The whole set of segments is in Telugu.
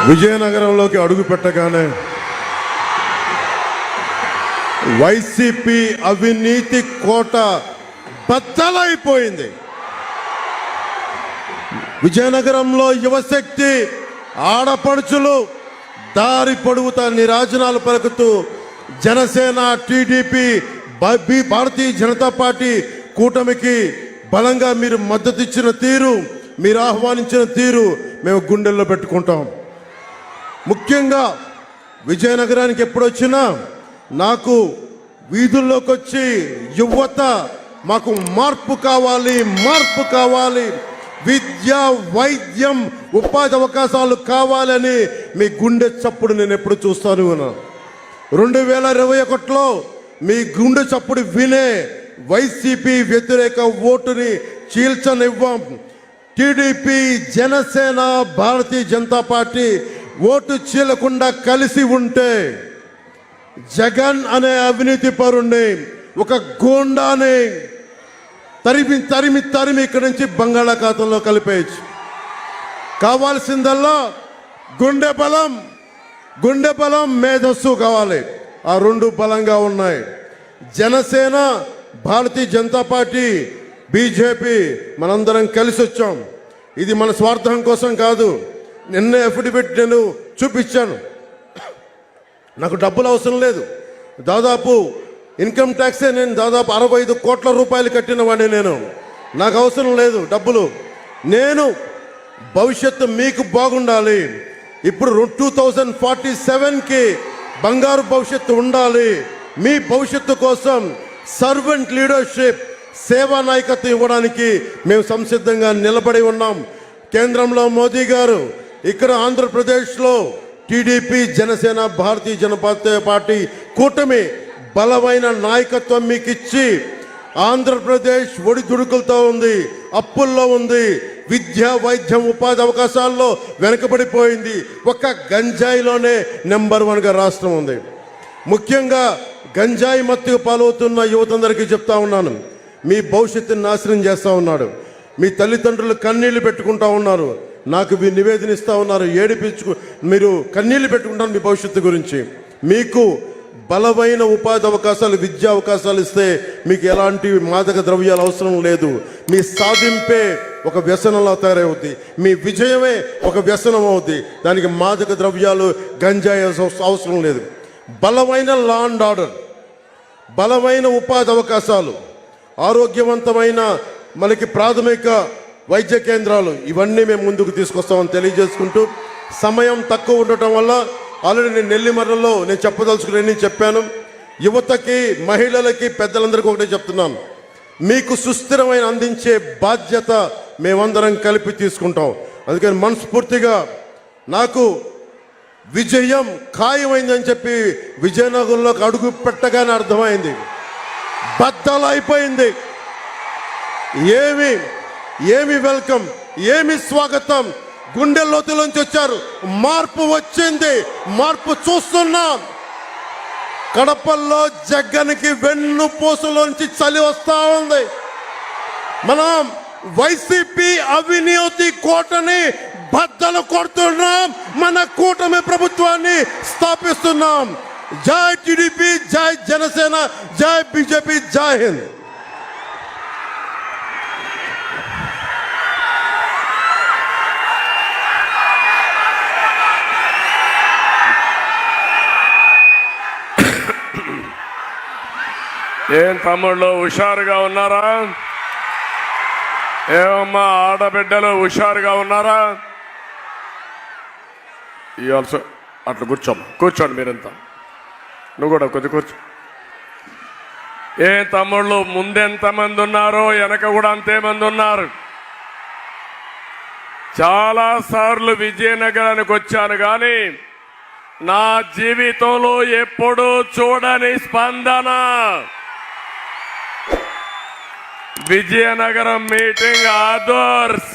విజయనగరంలోకి అడుగు పెట్టగానే వైసీపీ అవినీతి కోట బద్దలైపోయింది. విజయనగరంలో యువశక్తి ఆడపడుచులు దారి పొడుగుతా నిరాజనాలు పలుకుతూ జనసేన, టీడీపీ, భారతీయ జనతా పార్టీ కూటమికి బలంగా మీరు మద్దతు ఇచ్చిన తీరు, మీరు ఆహ్వానించిన తీరు మేము గుండెల్లో పెట్టుకుంటాం. ముఖ్యంగా విజయనగరానికి ఎప్పుడొచ్చినా నాకు వీధుల్లోకి వచ్చి యువత మాకు మార్పు కావాలి, మార్పు కావాలి, విద్య, వైద్యం, ఉపాధి అవకాశాలు కావాలని మీ గుండె చప్పుడు నేను ఎప్పుడు చూస్తాను. 2021లో మీ గుండె చప్పుడు వినే వైసీపీ వ్యతిరేక ఓటుని చీల్చనివ్వం. TDP, Janasena, Bharatiya Janata party vote చీలకుండా కలిసి ఉంటే జగన్ అనే అవినీతి పరుణ్ణి, ఒక గూండాని తరిమి తరిమి తరిమి ఇక్కడి నుంచి బంగాళాఖాతంలో కలిపేయచ్చు. కావాల్సిందల్లా గుండె బలం, గుండె బలం, మేధస్సు కావాలి. ఆ రెండు బలంగా ఉన్నాయి. జనసేన, భారతీయ జనతా పార్టీ, బీజేపీ మనందరం కలిసి వచ్చాం. ఇది మన స్వార్థం కోసం కాదు. నిన్న అఫిడవిట్ నేను చూపించాను. నాకు డబ్బులు అవసరం లేదు. దాదాపు ఇన్కమ్ ట్యాక్సే నేను దాదాపు 65 కోట్ల రూపాయలు కట్టిన వాడిని. నాకు అవసరం లేదు డబ్బులు. నేను భవిష్యత్తు మీకు బాగుండాలి. ఇప్పుడు 2047కి బంగారు భవిష్యత్తు ఉండాలి. మీ భవిష్యత్తు కోసం సర్వెంట్ లీడర్షిప్, సేవా నాయకత్వం ఇవ్వడానికి మేము సంసిద్ధంగా నిలబడి ఉన్నాం. కేంద్రంలో మోదీ గారు, ఇక్కడ ఆంధ్రప్రదేశ్లో టీడీపీ, జనసేన, భారతీయ జనతా పార్టీ కూటమి బలమైన నాయకత్వం మీకు ఇచ్చి ఆంధ్రప్రదేశ్ ఒడిదుడుకులతో ఉంది, అప్పుల్లో ఉంది, విద్య, వైద్యం, ఉపాధి అవకాశాల్లో వెనుకబడిపోయింది. ఒక్క గంజాయిలోనే నెంబర్ 1గా రాష్ట్రం ఉంది. ముఖ్యంగా గంజాయి మత్తుకు పాలవుతున్న యువతందరికీ చెప్తా ఉన్నాను, మీ భవిష్యత్తుని నాశనం చేస్తూ ఉన్నాడు. మీ తల్లిదండ్రులు కన్నీళ్లు పెట్టుకుంటా ఉన్నారు. నాకు నివేదన ఇస్తూ ఉన్నారు, మీరు కన్నీళ్లు పెట్టుకుంటారు మీ భవిష్యత్తు గురించి. మీకు బలమైన ఉపాధి అవకాశాలు, విద్యా అవకాశాలు ఇస్తే మీకు ఎలాంటి మాదక ద్రవ్యాలు అవసరం లేదు. మీ సాధింపే ఒక వ్యసనంలో తయారవుద్ది, మీ విజయమే ఒక వ్యసనం అవుద్ది. దానికి మాదక ద్రవ్యాలు, గంజాయి అవసరం లేదు. బలమైన లా అండ్ ఆర్డర్, బలమైన ఉపాధి అవకాశాలు, ఆరోగ్యవంతమైన మనకి ప్రాథమిక వైద్య కేంద్రాలు, ఇవన్నీ మేము ముందుకు తీసుకొస్తామని తెలియజేసుకుంటూ, సమయం తక్కువ ఉండటం వల్ల ఆల్రెడీ నేను నెల్లిమర్రలో నేను చెప్పదలుచుకుని చెప్పాను. యువతకి, మహిళలకి, పెద్దలందరికీ ఒకటే చెప్తున్నాను, మీకు సుస్థిరమైన అందించే బాధ్యత మేమందరం కలిపి తీసుకుంటాం. అందుకని మనస్ఫూర్తిగా నాకు విజయం ఖాయమైందని చెప్పి విజయనగరంలోకి అడుగు పెట్టగానే అర్థమైంది, బద్దలైపోయింది. ఏమి వెల్కమ్, ఏమి స్వాగతం. గుండె లోతులోంచి వచ్చారు. మార్పు వచ్చింది, మార్పు చూస్తున్నాం. కడపల్లో జగన్కి వెన్నుపూసలోంచి చలి వస్తా ఉంది. మనం వైసీపీ అవినీతి కోటని బద్దలు కొడుతున్నాం, మన కూటమి ప్రభుత్వాన్ని స్థాపిస్తున్నాం. జై టీడీపీ, జై జనసేన, జై బీజేపీ, జై హింద్. ఏం తమ్ముళ్ళు హుషారుగా ఉన్నారా? ఏమమ్మా ఆడబిడ్డలు హుషారుగా ఉన్నారా? ఆల్సో అట్లా కూర్చోండి మీరంతా. నువ్వు కూడా కొద్ది కూర్చో. ఏం తమ్ముళ్ళు ముందెంతమంది ఉన్నారో వెనక కూడా అంతేమంది ఉన్నారు. చాలాసార్లు విజయనగరానికి వచ్చాను కానీ నా జీవితంలో ఎప్పుడూ చూడని స్పందన. విజయనగరం మీటింగ్ ఆదర్శ్.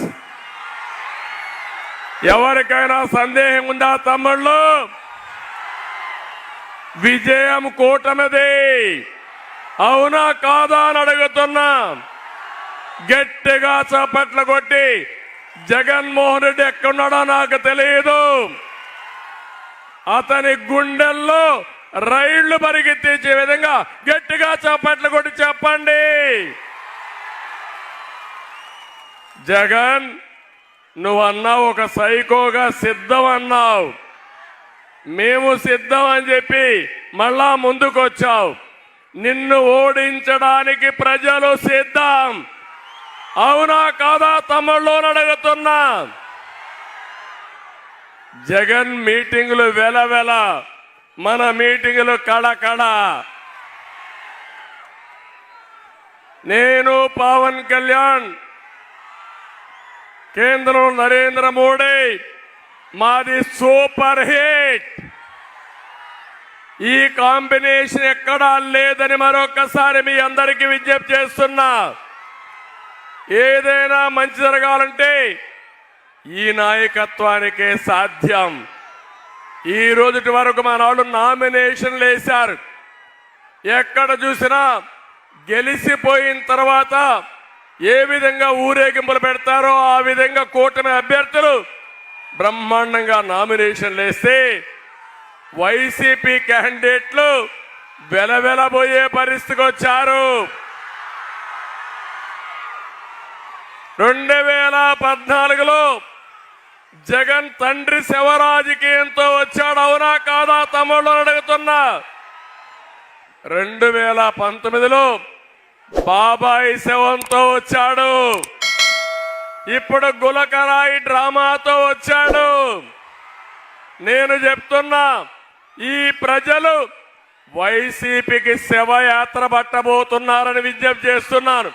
ఎవరికైనా సందేహం ఉందా తమ్ముళ్ళు? విజయం కూటమిది, అవునా కాదా అని అడుగుతున్నా. గట్టిగా చప్పట్లు కొట్టి జగన్మోహన్ రెడ్డి ఎక్కడున్నాడో నాకు తెలియదు, అతని గుండెల్లో రైళ్లు పరిగెత్తించే విధంగా గట్టిగా చప్పట్లు కొట్టి చెప్పండి. జగన్, నువ్వన్నావు ఒక సైకోగా సిద్ధం అన్నావు. మేము సిద్ధం అని చెప్పి మళ్ళా ముందుకొచ్చావు. నిన్ను ఓడించడానికి ప్రజలు సిద్ధం. అవునా కాదా తమ్ముళ్ళు అడుగుతున్నా. జగన్ మీటింగులు వెలవెల, మన మీటింగులు కళకళ. నేను పవన్ కళ్యాణ్, కేంద్రంలో నరేంద్ర మోడీ, మాది సూపర్ హిట్. ఈ కాంబినేషన్ ఎక్కడా లేదని మరొకసారి మీ అందరికీ విజ్ఞప్తి చేస్తున్నా. ఏదైనా మంచి జరగాలంటే ఈ నాయకత్వానికే సాధ్యం. ఈ రోజుటి వరకు మన వాళ్ళు నామినేషన్లు వేశారు. ఎక్కడ చూసినా గెలిచిపోయిన తర్వాత ఏ విధంగా ఊరేగింపులు పెడతారో ఆ విధంగా కూటమి అభ్యర్థులు బ్రహ్మాండంగా నామినేషన్లు వేస్తే వైసీపీ క్యాండిడేట్లు వెలవెలబోయే పరిస్థితికి వచ్చారు. 2014లో జగన్ తండ్రి శవ రాజకీయంతో వచ్చాడు. అవునా కాదా తమ్ముళ్ళు అడుగుతున్నా. 2019లో బాబాయి శవంతో వచ్చాడు. ఇప్పుడు గులకరాయి డ్రామాతో వచ్చాడు. నేను చెప్తున్నా, ఈ ప్రజలు వైసీపీకి శవయాత్ర పట్టబోతున్నారని విజ్ఞప్తి చేస్తున్నాను.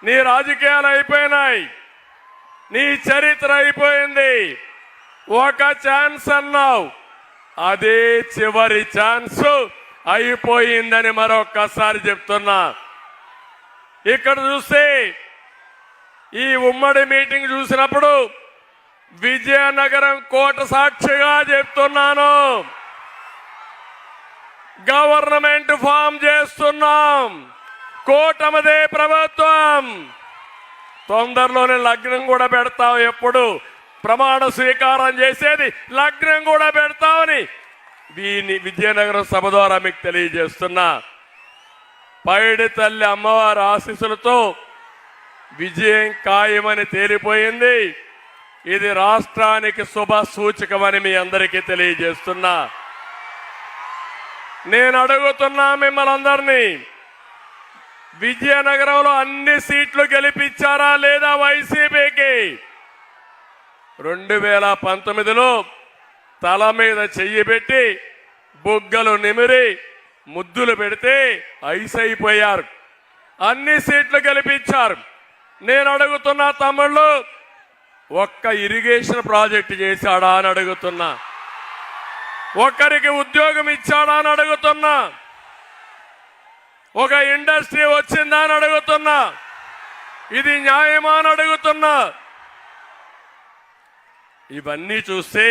నీ రాజకీయాలు అయిపోయినాయి, నీ చరిత్ర అయిపోయింది. ఒక ఛాన్స్ అన్నావు, అదే చివరి ఛాన్స్ అయిపోయిందని మరొక్కసారి చెప్తున్నా. ఇక్కడ చూస్తే ఈ ఉమ్మడి మీటింగ్ చూసినప్పుడు విజయనగరం కోట సాక్షిగా చెప్తున్నాను, గవర్నమెంట్ ఫామ్ చేస్తున్నాం, కూటమిదే ప్రభుత్వం. తొందరలోనే లగ్నం కూడా పెడతాం. ఎప్పుడు ప్రమాణ స్వీకారం చేసేది లగ్నం కూడా పెడతామని దీన్ని విజయనగరం సభ ద్వారా మీకు తెలియజేస్తున్నా. పైడి తల్లి అమ్మవారి ఆశీస్సులతో విజయం ఖాయమని తేలిపోయింది. ఇది రాష్ట్రానికి శుభ సూచకమని మీ అందరికీ తెలియజేస్తున్నా. నేను అడుగుతున్నా మిమ్మల్ని అందరినీ, విజయనగరంలో అన్ని సీట్లు గెలిపించారా లేదా వైసీపీకి? 2019లో తల మీద చెయ్యి పెట్టి బుగ్గలు నిమిరి ముద్దులు పెడితే ఐసైపోయారు. అన్ని సీట్లు గెలిపించారు. నేను అడుగుతున్నా తమ్ముళ్ళు, ఒక్క ఇరిగేషన్ ప్రాజెక్టు చేశాడా అని అడుగుతున్నా. ఒక్కరికి ఉద్యోగం ఇచ్చాడా అని అడుగుతున్నా. ఒక ఇండస్ట్రీ వచ్చిందా అని అడుగుతున్నా. ఇది న్యాయమా అని అడుగుతున్నా. ఇవన్నీ చూస్తే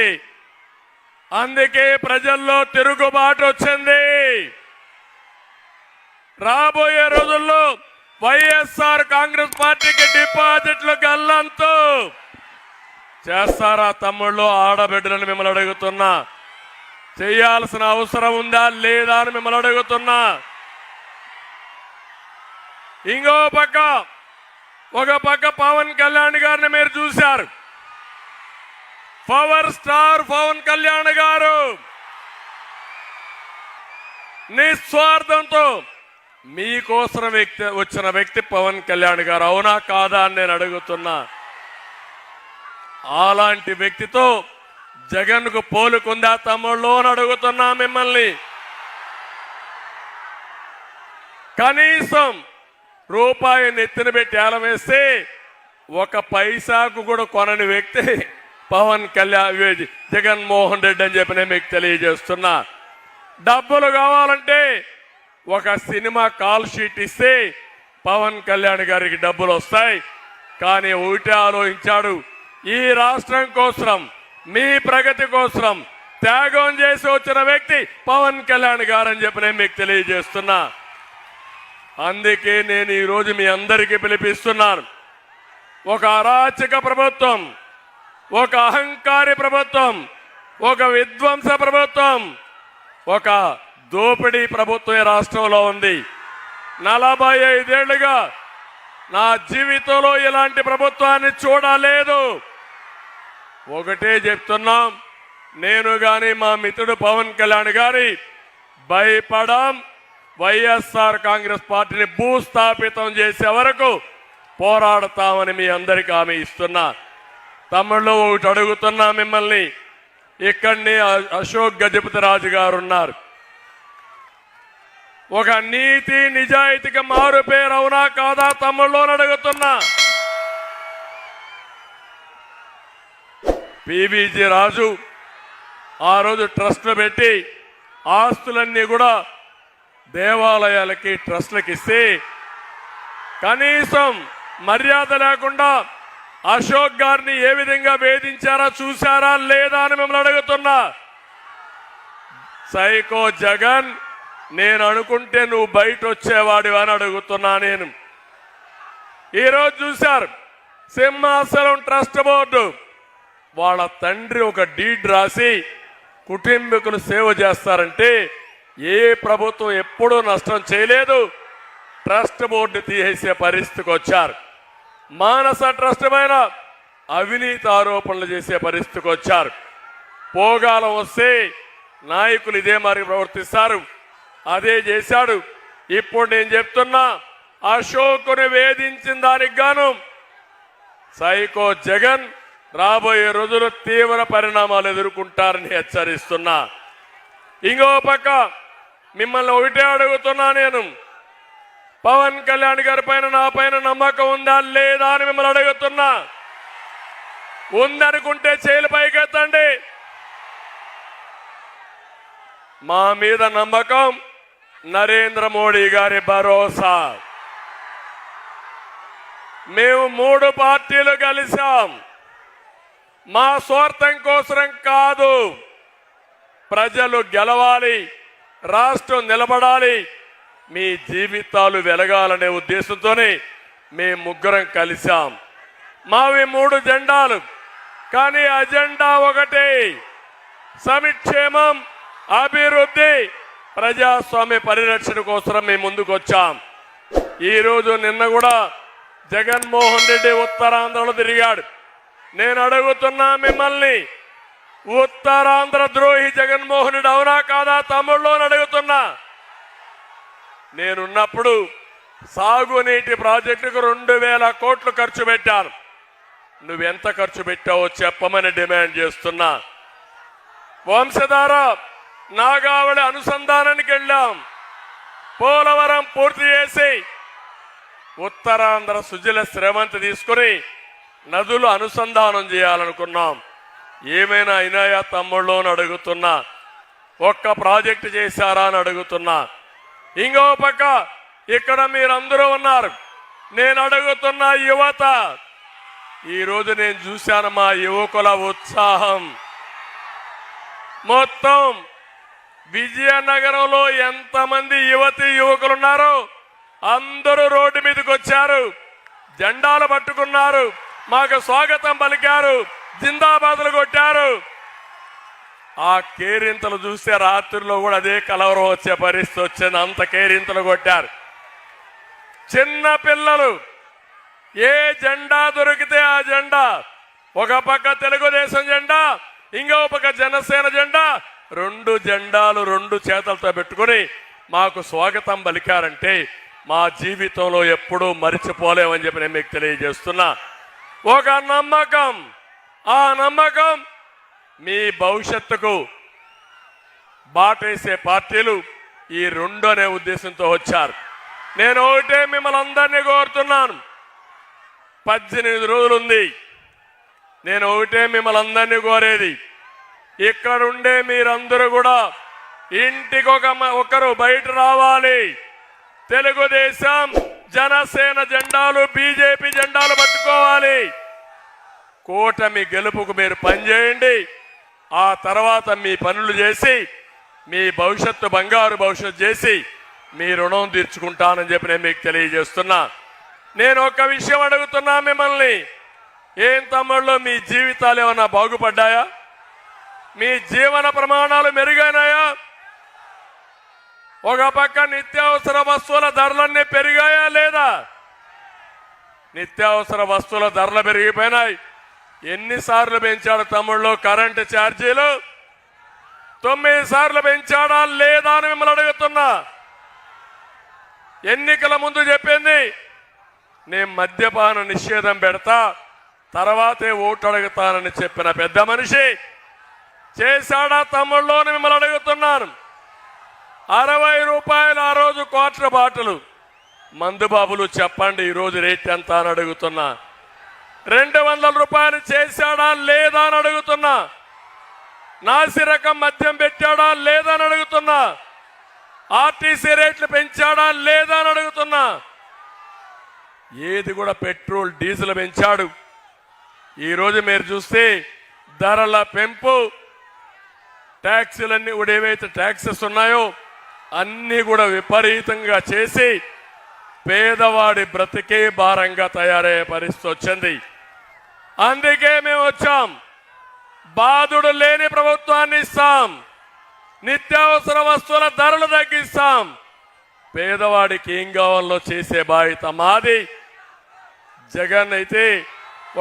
అందుకే ప్రజల్లో తిరుగుబాటు వచ్చింది. రాబోయే రోజుల్లో వైఎస్ఆర్ కాంగ్రెస్ పార్టీకి డిపాజిట్లు గల్లంతు చేస్తారా తమ్ముళ్ళు, ఆడబిడ్డలను మిమ్మల్ని అడుగుతున్నా. చేయాల్సిన అవసరం ఉందా లేదా అని మిమ్మల్ని అడుగుతున్నా. ఇంకో పక్క, ఒక పక్క పవన్ కళ్యాణ్ గారిని మీరు చూశారు. పవర్ స్టార్ పవన్ కళ్యాణ్ గారు నిస్వార్థంతో మీకోసం వచ్చిన వ్యక్తి పవన్ కళ్యాణ్ గారు. అవునా కాదా అని నేను అడుగుతున్నా. అలాంటి వ్యక్తితో జగన్ కు పోలుకుందా తమ్ముళ్ళు అని అడుగుతున్నా మిమ్మల్ని. కనీసం రూపాయి నెత్తిన పెట్టి ఏలం వేస్తే ఒక పైసాకు కూడా కొనని వ్యక్తి పవన్ కళ్యాణ్, జగన్మోహన్ రెడ్డి అని చెప్పి నేను మీకు తెలియజేస్తున్నా. డబ్బులు కావాలంటే ఒక సినిమా కాల్ షీట్ ఇస్తే పవన్ కళ్యాణ్ గారికి డబ్బులు వస్తాయి. కానీ ఒకటే ఆలోచించాడు, ఈ రాష్ట్రం కోసం, మీ ప్రగతి కోసం త్యాగం చేసి వచ్చిన వ్యక్తి పవన్ కళ్యాణ్ గారు అని చెప్పి నేను మీకు తెలియజేస్తున్నా. అందుకే నేను ఈరోజు మీ అందరికీ పిలిపిస్తున్నాను. ఒక అరాచక ప్రభుత్వం, ఒక అహంకారి ప్రభుత్వం ఒక విధ్వంస ప్రభుత్వం, ఒక దోపిడీ ప్రభుత్వం ఈ రాష్ట్రంలో ఉంది. 45 ఏళ్లుగా నా జీవితంలో ఇలాంటి ప్రభుత్వాన్ని చూడలేదు. ఒకటే చెప్తున్నాం, నేను గాని మా మిత్రుడు పవన్ కళ్యాణ్ గారి భయపడం. వైఎస్ఆర్ కాంగ్రెస్ పార్టీని భూస్థాపితం చేసే వరకు పోరాడతామని మీ అందరికీ హామీ ఇస్తున్నా. తమిళ్లో ఒకటి అడుగుతున్నా మిమ్మల్ని, ఇక్కడనే అశోక్ గజపతి రాజు గారు ఉన్నారు. ఒక నీతి నిజాయితీకి మారు పేరు అవునా కాదా తమిళ్లో అడుగుతున్నా. పివిజి రాజు ఆ రోజు ట్రస్టులు పెట్టి ఆస్తులన్నీ కూడా దేవాలయాలకి ట్రస్టులకి ఇస్తే కనీసం మర్యాద లేకుండా అశోక్ గారిని ఏ విధంగా వేధించారా చూసారా లేదా అని మిమ్మల్ని అడుగుతున్నా. సైకో జగన్, నేను అనుకుంటే నువ్వు బయట వచ్చేవాడివి అని అడుగుతున్నా. నేను ఈరోజు చూశారు సింహాచలం ట్రస్ట్ బోర్డు వాళ్ళ తండ్రి ఒక డీడ్ రాసి కుటుంబీకులు సేవ చేస్తారంటే ఏ ప్రభుత్వం ఎప్పుడూ నష్టం చేయలేదు. ట్రస్ట్ బోర్డు తీసేసే పరిస్థితికి వచ్చారు. మానస ట్రస్ట్ పైన అవినీతి ఆరోపణలు చేసే పరిస్థితికి వచ్చారు. పోగాలం వస్తే నాయకులు ఇదే మరి ప్రవర్తిస్తారు. అదే చేశాడు. ఇప్పుడు నేను చెప్తున్నా, అశోకుని వేధించిన దానికి గాను సైకో జగన్ రాబోయే రోజులు తీవ్ర పరిణామాలు ఎదుర్కొంటారని హెచ్చరిస్తున్నా. ఇంకో పక్క మిమ్మల్ని ఒకటే అడుగుతున్నా, నేను పవన్ కళ్యాణ్ గారి పైన నా పైన నమ్మకం ఉందా లేదా అని మిమ్మల్ని అడుగుతున్నా. ఉందనుకుంటే చేతులు పైకెత్తండి. మా మీద నమ్మకం, నరేంద్ర మోడీ గారి భరోసా. మేము 3 పార్టీలు కలిసాం. మా స్వార్థం కోసం కాదు, ప్రజలు గెలవాలి, రాష్ట్రం నిలబడాలి, మీ జీవితాలు వెలగాలనే ఉద్దేశంతోనే మేము ముగ్గురం కలిసాం. మావి 3 జెండాలు, కానీ అజెండా ఒకటే, సంక్షేమం, అభివృద్ధి, ప్రజాస్వామ్య పరిరక్షణ కోసం మేము ముందుకు వచ్చాం. ఈరోజు నిన్న కూడా జగన్మోహన్ రెడ్డి ఉత్తరాంధ్రలో తిరిగాడు. నేను అడుగుతున్నా మిమ్మల్ని, ఉత్తరాంధ్ర ద్రోహి జగన్మోహన్ రెడ్డి అవునా కాదా తమిళ్లో అడుగుతున్నా. నేనున్నప్పుడు సాగునీటి ప్రాజెక్టుకు 2000 కోట్లు ఖర్చు పెట్టాను. నువ్వెంత ఖర్చు పెట్టావో చెప్పమని డిమాండ్ చేస్తున్నా. వంశధార నాగావళి అనుసంధానానికి వెళ్ళాం. పోలవరం పూర్తి చేసి ఉత్తరాంధ్ర సుజల శ్రమంతి తీసుకుని నదులు అనుసంధానం చేయాలనుకున్నాం. ఏమైనా అయినాయా తమ్ముళ్ళు అని అడుగుతున్నా. ఒక్క ప్రాజెక్టు చేశారా అని అడుగుతున్నా. ఇంకో పక్క ఇక్కడ మీరందరూ ఉన్నారు. నేను అడుగుతున్న యువత, ఈరోజు నేను చూశాను మా యువకుల ఉత్సాహం. మొత్తం విజయనగరంలో ఎంతమంది యువతి యువకులు ఉన్నారో అందరూ రోడ్డు మీదకి వచ్చారు, జెండాలు పట్టుకున్నారు, మాకు స్వాగతం పలికారు, జిందాబాదులు కొట్టారు. ఆ కేరింతలు చూస్తే రాత్రిలో కూడా అదే కలవరం వచ్చే పరిస్థితి వచ్చింది. అంత కేరింతలు కొట్టారు. చిన్న పిల్లలు ఏ జెండా దొరికితే ఆ జెండా, ఒక పక్క తెలుగుదేశం జెండా, ఇంకో పక్క జనసేన జెండా, 2 జెండాలు 2 చేతులతో పెట్టుకుని మాకు స్వాగతం పలికారంటే మా జీవితంలో ఎప్పుడూ మరిచిపోలేమని చెప్పి నేను మీకు తెలియజేస్తున్నా. ఒక నమ్మకం, ఆ నమ్మకం మీ భవిష్యత్తుకు బాటేసే పార్టీలు ఈ 2 అనే ఉద్దేశంతో వచ్చారు. నేను ఒకటే మిమ్మల్ని అందరినీ కోరుతున్నాను, 18 రోజులుంది. నేను ఒకటే మిమ్మల్ని అందరినీ కోరేది, ఇక్కడుండే మీరందరూ కూడా ఇంటికి ఒకరు బయట రావాలి. తెలుగుదేశం జనసేన జెండాలు బీజేపీ జెండాలు పట్టుకోవాలి. కూటమి గెలుపుకు మీరు పనిచేయండి. ఆ తర్వాత మీ పనులు చేసి మీ భవిష్యత్తు బంగారు భవిష్యత్తు చేసి మీ రుణం తీర్చుకుంటానని చెప్పి నేను మీకు తెలియజేస్తున్నా. నేను ఒక విషయం అడుగుతున్నా మిమ్మల్ని, ఏం తమ్ముళ్ళు మీ జీవితాలు ఏమన్నా బాగుపడ్డాయా? మీ జీవన ప్రమాణాలు మెరుగైనాయా? ఒక పక్క నిత్యావసర వస్తువుల ధరలన్నీ పెరిగాయా లేదా? నిత్యావసర వస్తువుల ధరలు పెరిగిపోయినాయి. ఎన్నిసార్లు పెంచాడు తమ్ముళ్ళు కరెంటు ఛార్జీలు? 9 సార్లు పెంచాడా లేదా అని మిమ్మల్ని అడుగుతున్నా. ఎన్నికల ముందు చెప్పింది నేను మద్యపాన నిషేధం పెడతా, తర్వాతే ఓటు అడుగుతానని చెప్పిన పెద్ద మనిషి చేశాడా తమ్ముళ్ళు అని మిమ్మల్ని అడుగుతున్నాను. 60 రూపాయలు ఆ రోజు క్వార్టర్ బాటలు మందు బాబులు చెప్పండి, ఈరోజు రేట్ ఎంత అని అడుగుతున్నా. 200 రూపాయలు చేశాడా లేదా అని అడుగుతున్నా. నాసిరకం మద్యం పెట్టాడా లేదా అని అడుగుతున్నా. ఆర్టీసీ రేట్లు పెంచాడా లేదా అని అడుగుతున్నా. ఏది కూడా పెట్రోల్ డీజిల్ పెంచాడు. ఈరోజు మీరు చూస్తే ధరల పెంపు, ట్యాక్సీలన్నీ కూడా ఏవైతే ట్యాక్సెస్ ఉన్నాయో అన్నీ కూడా విపరీతంగా చేసి పేదవాడి బ్రతికే భారంగా తయారయ్యే పరిస్థితి వచ్చింది. అందుకే మేము వచ్చాం. బాధుడు లేని ప్రభుత్వాన్ని ఇస్తాం, నిత్యావసర వస్తువుల ధరలు తగ్గిస్తాం, పేదవాడికి ఏం కావాలో చేసే బాధ్యత మాది. జగన్ అయితే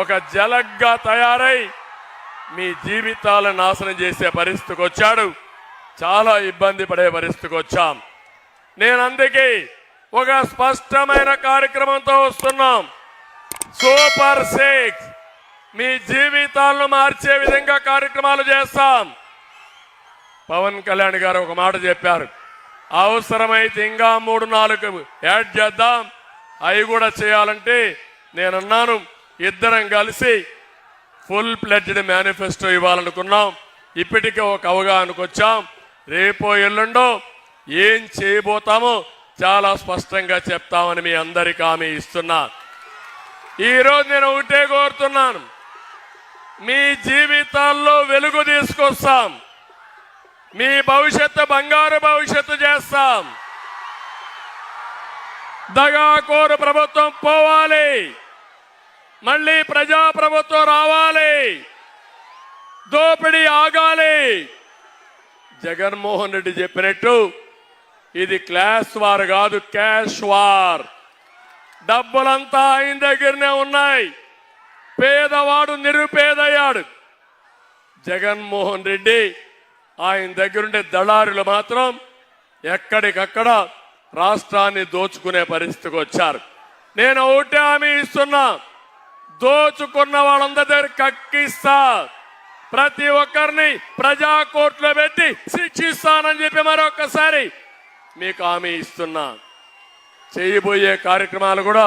ఒక జలగ్గా తయారై మీ జీవితాలను నాశనం చేసే పరిస్థితికి వచ్చాడు. చాలా ఇబ్బంది పడే పరిస్థితికి వచ్చాం. నేను అందుకే ఒక స్పష్టమైన కార్యక్రమంతో వస్తున్నాం. సూపర్ 6 మీ జీవితాలను మార్చే విధంగా కార్యక్రమాలు చేస్తాం. పవన్ కళ్యాణ్ గారు ఒక మాట చెప్పారు, అవసరమైతే ఇంకా 3-4 యాడ్ చేద్దాం, అవి కూడా చేయాలంటే నేనన్నాను ఇద్దరం కలిసి ఫుల్ ప్లెడ్జ్డ్ మేనిఫెస్టో ఇవ్వాలనుకున్నాం. ఇప్పటికే ఒక అవగాహనకు వచ్చాం. రేపో ఎల్లుండో ఏం చేయబోతామో చాలా స్పష్టంగా చెప్తామని మీ అందరికీ హామీ ఇస్తున్నా. ఈరోజు నేను ఒకటే కోరుతున్నాను, మీ జీవితాల్లో వెలుగు తీసుకొస్తాం, మీ భవిష్యత్తు బంగారు భవిష్యత్తు చేస్తాం. దగాకోరు ప్రభుత్వం పోవాలి, మళ్ళీ ప్రజాప్రభుత్వం రావాలి, దోపిడీ ఆగాలి. జగన్మోహన్ రెడ్డి చెప్పినట్టు ఇది క్లాస్ వార్ కాదు, క్యాష్ వార్. డబ్బులంతా ఆయన దగ్గరనే ఉన్నాయి. పేదవాడు నిరుపేదయ్యాడు. జగన్మోహన్ రెడ్డి ఆయన దగ్గరుండే దళారులు మాత్రం ఎక్కడికక్కడ రాష్ట్రాన్ని దోచుకునే పరిస్థితికి వచ్చారు. నేను ఒకటే హామీ ఇస్తున్నా, దోచుకున్న వాళ్ళందరి దగ్గర కక్కిస్తా, ప్రతి ఒక్కరిని ప్రజా కోర్టులో పెట్టి శిక్షిస్తానని చెప్పి మరొకసారి మీకు హామీ ఇస్తున్నా. చేయబోయే కార్యక్రమాలు కూడా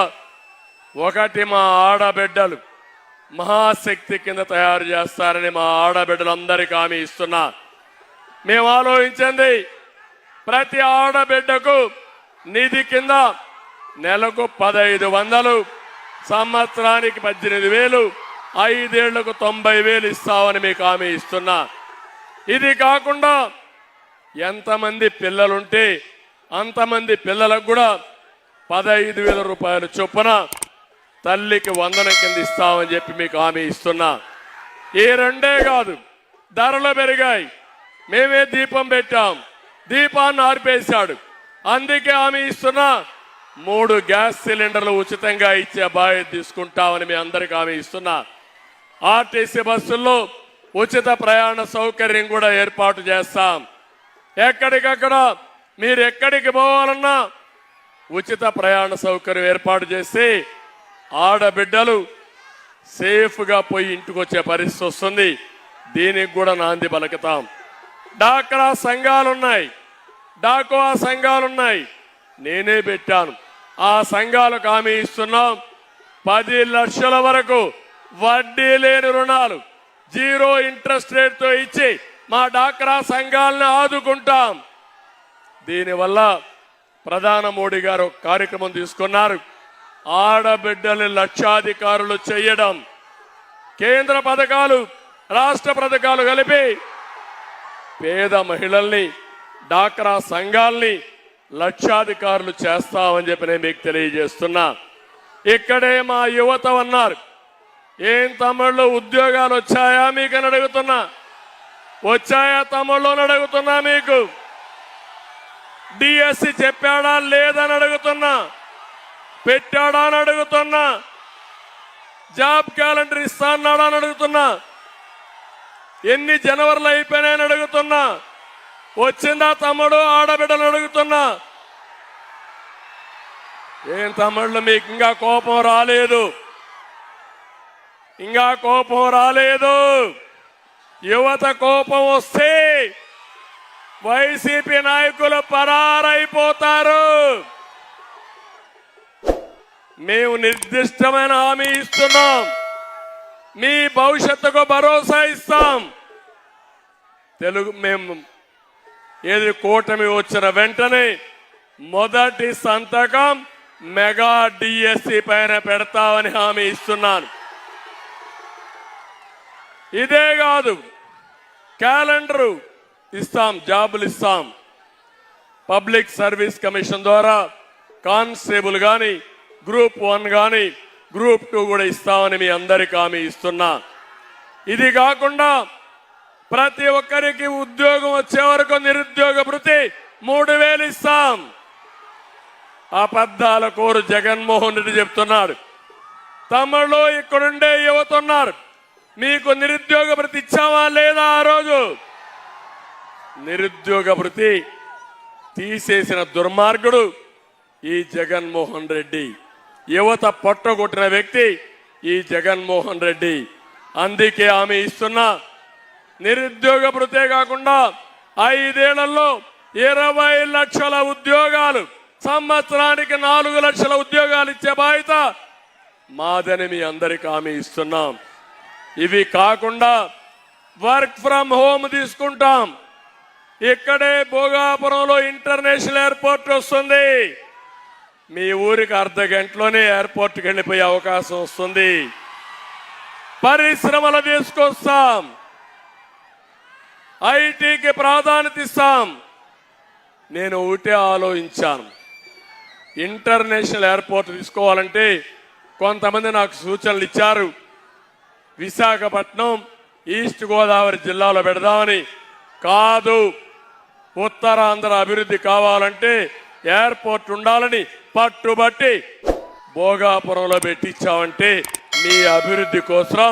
ఒకటి, మా ఆడబిడ్డలు మహాశక్తి కింద తయారు చేస్తారని మా ఆడబిడ్డలందరికీ హామీ ఇస్తున్నా. మేము ఆలోచించింది ప్రతి ఆడబిడ్డకు నిధి కింద నెలకు 1500, సంవత్సరానికి 18,000, 5 ఏళ్లకు 90,000 ఇస్తామని మీకు హామీ ఇస్తున్నా. ఇది కాకుండా ఎంతమంది పిల్లలుంటే అంతమంది పిల్లలకు కూడా 15,000 రూపాయలు చొప్పున తల్లికి వందనం కింద ఇస్తామని చెప్పి మీకు హామీ ఇస్తున్నా. ఈ రెండే కాదు, ధరలు పెరిగాయి. మేమే దీపం పెట్టాం, దీపాన్ని ఆర్పేశాడు. అందుకే హామీ ఇస్తున్నా, 3 గ్యాస్ సిలిండర్లు ఉచితంగా ఇచ్చే బాధ్యత తీసుకుంటామని మీ అందరికీ హామీ ఇస్తున్నా. ఆర్టీసీ బస్సుల్లో ఉచిత ప్రయాణ సౌకర్యం కూడా ఏర్పాటు చేస్తాం. ఎక్కడికక్కడ మీరు ఎక్కడికి పోవాలన్నా ఉచిత ప్రయాణ సౌకర్యం ఏర్పాటు చేసి ఆడబిడ్డలు సేఫ్గా పోయి ఇంటికి వచ్చే పరిస్థితి వస్తుంది. దీనికి కూడా నాంది పలుకుతాం. డాక్రా సంఘాలున్నాయి, డాకువా సంఘాలున్నాయి, నేనే పెట్టాను. ఆ సంఘాలకు హామీ ఇస్తున్నాం, 10 లక్షల వరకు వడ్డీ లేని రుణాలు 0 ఇంట్రెస్ట్ రేట్తో ఇచ్చి మా డాక్రా సంఘాలను ఆదుకుంటాం. దీనివల్ల ప్రధాని మోడీ గారు ఒక కార్యక్రమం తీసుకున్నారు, ఆడబిడ్డల్ని లక్షాధికారులు చేయడం. కేంద్ర పథకాలు రాష్ట్ర పథకాలు కలిపి పేద మహిళల్ని డాక్రా సంఘాల్ని లక్షాధికారులు చేస్తామని చెప్పి నేను మీకు తెలియజేస్తున్నా. ఇక్కడే మా యువత ఉన్నారు, ఏం తమ్ముళ్ళు ఉద్యోగాలు వచ్చాయా మీకని అడుగుతున్నా. వచ్చాయా తమ్ముళ్ళు అని అడుగుతున్నా మీకు. డిఎస్సి చెప్పాడా లేదని అడుగుతున్నా, పెట్టాడా అని అడుగుతున్నా, జాబ్ క్యాలెండర్ ఇస్తా అన్నాడా అని అడుగుతున్నా, ఎన్ని జనవరిలో అయిపోయినాయని అడుగుతున్నా, వచ్చిందా తమ్ముడు ఆడబిడ్డలు అడుగుతున్నా. ఏం తమ్ముళ్ళు మీకు ఇంకా కోపం రాలేదు, ఇంకా కోపం రాలేదు. యువత కోపం వస్తే వైసీపీ నాయకులు పరారైపోతారు. మేము నిర్దిష్టమైన హామీ ఇస్తున్నాం, మీ భవిష్యత్తుకు భరోసా ఇస్తాం. మేము ఏది కూటమి వచ్చిన వెంటనే మొదటి సంతకం మెగా డిఎస్సి పైన పెడతామని హామీ ఇస్తున్నాను. ఇదే కాదు, క్యాలెండరు ఇస్తాం, జాబులు ఇస్తాం. పబ్లిక్ సర్వీస్ కమిషన్ ద్వారా కానిస్టేబుల్ కానీ, గ్రూప్ 1 కానీ, గ్రూప్ 2 కూడా ఇస్తామని మీ అందరికీ హామీ ఇస్తున్నా. ఇది కాకుండా ప్రతి ఒక్కరికి ఉద్యోగం వచ్చే వరకు నిరుద్యోగ భృతి 3000 ఇస్తాం. అబద్ధాల కోరు జగన్మోహన్ రెడ్డి చెప్తున్నాడు. తమ్ముళ్ళు ఇక్కడుండే యువత ఉన్నారు, మీకు నిరుద్యోగ భృతి ఇచ్చామా లేదా? ఆ రోజు నిరుద్యోగ భృతి తీసేసిన దుర్మార్గుడు ఈ జగన్మోహన్ రెడ్డి. యువత పొట్టగొట్టిన వ్యక్తి ఈ జగన్మోహన్ రెడ్డి. అందుకే హామీ ఇస్తున్నా, నిరుద్యోగ భృతే కాకుండా 5 ఏళ్లలో 20 లక్షల ఉద్యోగాలు, సంవత్సరానికి 4 లక్షల ఉద్యోగాలు ఇచ్చే బాధ్యత మాదని మీ అందరికీ హామీ ఇస్తున్నాం. ఇవి కాకుండా వర్క్ ఫ్రం హోమ్ తీసుకుంటాం. ఇక్కడే భోగాపురంలో ఇంటర్నేషనల్ ఎయిర్పోర్ట్ వస్తుంది. మీ ఊరికి అర్ధ గంటలోనే ఎయిర్పోర్ట్కి వెళ్ళిపోయే అవకాశం వస్తుంది. పరిశ్రమలు తీసుకొస్తాం, ఐటీకి ప్రాధాన్యత ఇస్తాం. నేను ఒకటే ఆలోచించాను, ఇంటర్నేషనల్ ఎయిర్పోర్ట్ తీసుకోవాలంటే కొంతమంది నాకు సూచనలు ఇచ్చారు. విశాఖపట్నం ఈస్ట్ గోదావరి జిల్లాలో పెడదామని. కాదు, ఉత్తరాంధ్ర అభివృద్ధి కావాలంటే ఎయిర్పోర్ట్ ఉండాలని పట్టుబట్టి భోగాపురంలో పెట్టించామంటే మీ అభివృద్ధి కోసం,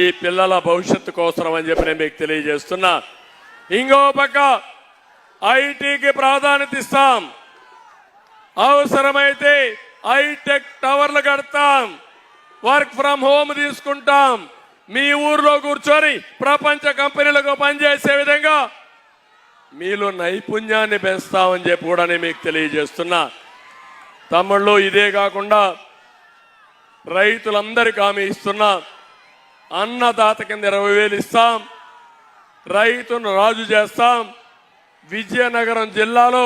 ఈ పిల్లల భవిష్యత్తు కోసం అని చెప్పి నేను మీకు తెలియజేస్తున్నా. ఇంకో పక్క ఐటీకి ప్రాధాన్యత ఇస్తాం. అవసరమైతే హైటెక్ టవర్లు కడతాం, వర్క్ ఫ్రం హోమ్ తీసుకుంటాం. మీ ఊర్లో కూర్చొని ప్రపంచ కంపెనీలకు పనిచేసే విధంగా మీలో నైపుణ్యాన్ని పెంచుతామని చెప్పి కూడా నేను మీకు తెలియజేస్తున్నా. తమ్ముళ్ళు ఇదే కాకుండా రైతులందరికీ హామీ ఇస్తున్నా, అన్నదాత కింద 20,000 ఇస్తాం, రైతును రాజు చేస్తాం. విజయనగరం జిల్లాలో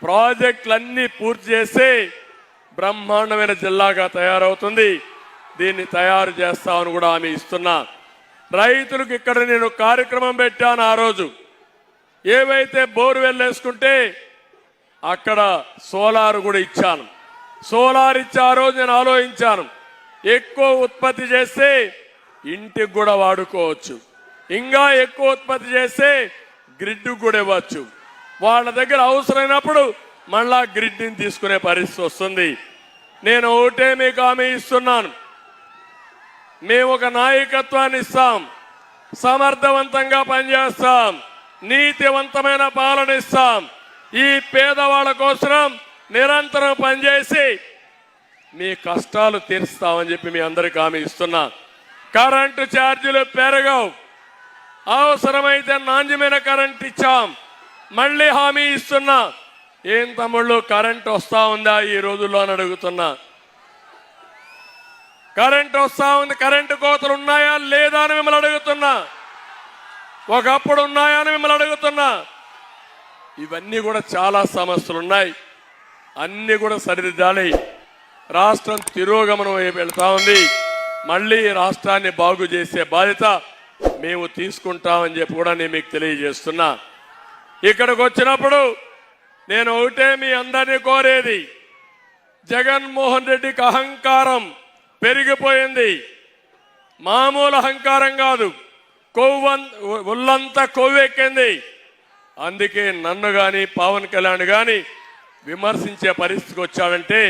ప్రాజెక్టులన్నీ పూర్తి చేస్తే బ్రహ్మాండమైన జిల్లాగా తయారవుతుంది. దీన్ని తయారు చేస్తామని కూడా హామీ ఇస్తున్నా. రైతులకు ఇక్కడ నేను కార్యక్రమం పెట్టాను. ఆ రోజు ఏవైతే బోర్వెల్ వేసుకుంటే అక్కడ సోలార్ కూడా ఇచ్చాను. సోలార్ ఇచ్చే ఆ రోజు నేను ఆలోచించాను, ఎక్కువ ఉత్పత్తి చేస్తే ఇంటికి కూడా వాడుకోవచ్చు, ఇంకా ఎక్కువ ఉత్పత్తి చేస్తే గ్రిడ్ కూడా ఇవ్వచ్చు. వాళ్ళ దగ్గర అవసరమైనప్పుడు మళ్ళా గ్రిడ్ని తీసుకునే పరిస్థితి వస్తుంది. నేను ఒకటే మీకు హామీ ఇస్తున్నాను, మేము ఒక నాయకత్వాన్ని ఇస్తాం, సమర్థవంతంగా పనిచేస్తాం, నీతివంతమైన పాలన ఇస్తాం. ఈ పేదవాళ్ళ కోసం నిరంతరం పనిచేసి మీ కష్టాలు తీరుస్తామని చెప్పి మీ అందరికీ హామీ ఇస్తున్నా. కరెంటు ఛార్జీలు పెరగవు, అవసరమైతే నాణ్యమైన కరెంట్ ఇచ్చాం. మళ్ళీ హామీ ఇస్తున్నా. ఏం తమ్ముళ్ళు కరెంట్ వస్తా ఉందా ఈ రోజుల్లో అని అడుగుతున్నా. కరెంట్ వస్తా ఉంది, కరెంటు కోతలు ఉన్నాయా లేదా అని మిమ్మల్ని అడుగుతున్నా. ఒకప్పుడు ఉన్నాయా అని మిమ్మల్ని అడుగుతున్నా. ఇవన్నీ కూడా చాలా సమస్యలు ఉన్నాయి, అన్ని కూడా సరిదిద్దాలి. రాష్ట్రం తిరోగమనం వెళ్తా ఉంది. మళ్ళీ రాష్ట్రాన్ని బాగు చేసే బాధ్యత మేము తీసుకుంటామని చెప్పి కూడా నేను మీకు తెలియజేస్తున్నా. ఇక్కడికి వచ్చినప్పుడు నేను ఒకటే మీ అందరినీ కోరేది, జగన్మోహన్ రెడ్డికి అహంకారం పెరిగిపోయింది. మామూలు అహంకారం కాదు, ఒళ్ళంతా కొవ్వెక్కింది. అందుకే నన్ను గాని పవన్ కళ్యాణ్ గాని విమర్శించే పరిస్థితికి వచ్చాడంటే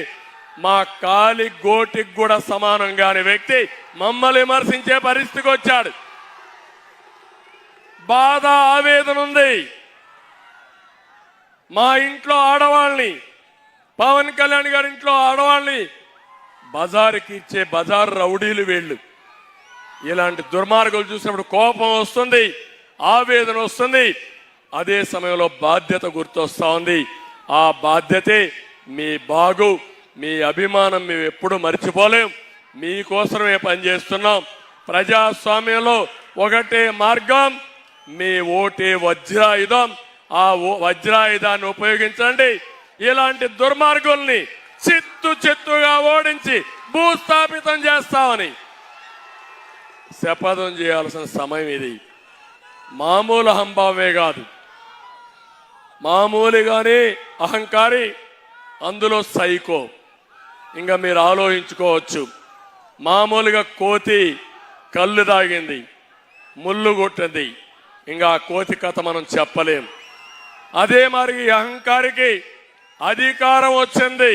మా కాలి గోటికి కూడా సమానం కాని వ్యక్తి మమ్మల్ని విమర్శించే పరిస్థితికి వచ్చాడు. బాధ ఆవేదన ఉంది. మా ఇంట్లో ఆడవాళ్ళని, పవన్ కళ్యాణ్ గారి ఇంట్లో ఆడవాళ్ళని బజారుకి ఇచ్చే బజారు రౌడీలు వీళ్ళు. ఇలాంటి దుర్మార్గులు చూసినప్పుడు కోపం వస్తుంది, ఆవేదన వస్తుంది. అదే సమయంలో బాధ్యత గుర్తొస్తా ఉంది. ఆ బాధ్యతే మీ బాగు, మీ అభిమానం మేము ఎప్పుడు మర్చిపోలేం. మీకోసమే పనిచేస్తున్నాం. ప్రజాస్వామ్యంలో ఒకటే మార్గం, మీ ఓటే వజ్రాయుధం. ఆ వజ్రాయుధాన్ని ఉపయోగించండి. ఇలాంటి దుర్మార్గుల్ని చిత్తుగా ఓడించి భూస్థాపితం చేస్తామని శపథం చేయాల్సిన సమయం ఇది. మామూలు అహంభావమే కాదు, మామూలుగానే అహంకారి, అందులో సైకో. ఇంకా మీరు ఆలోచించుకోవచ్చు. మామూలుగా కోతి కళ్ళు తాగింది, ముళ్ళు కొట్టింది, ఇంకా ఆ కోతి కథ మనం చెప్పలేం. అదే మరి ఈ అహంకారికి అధికారం వచ్చింది,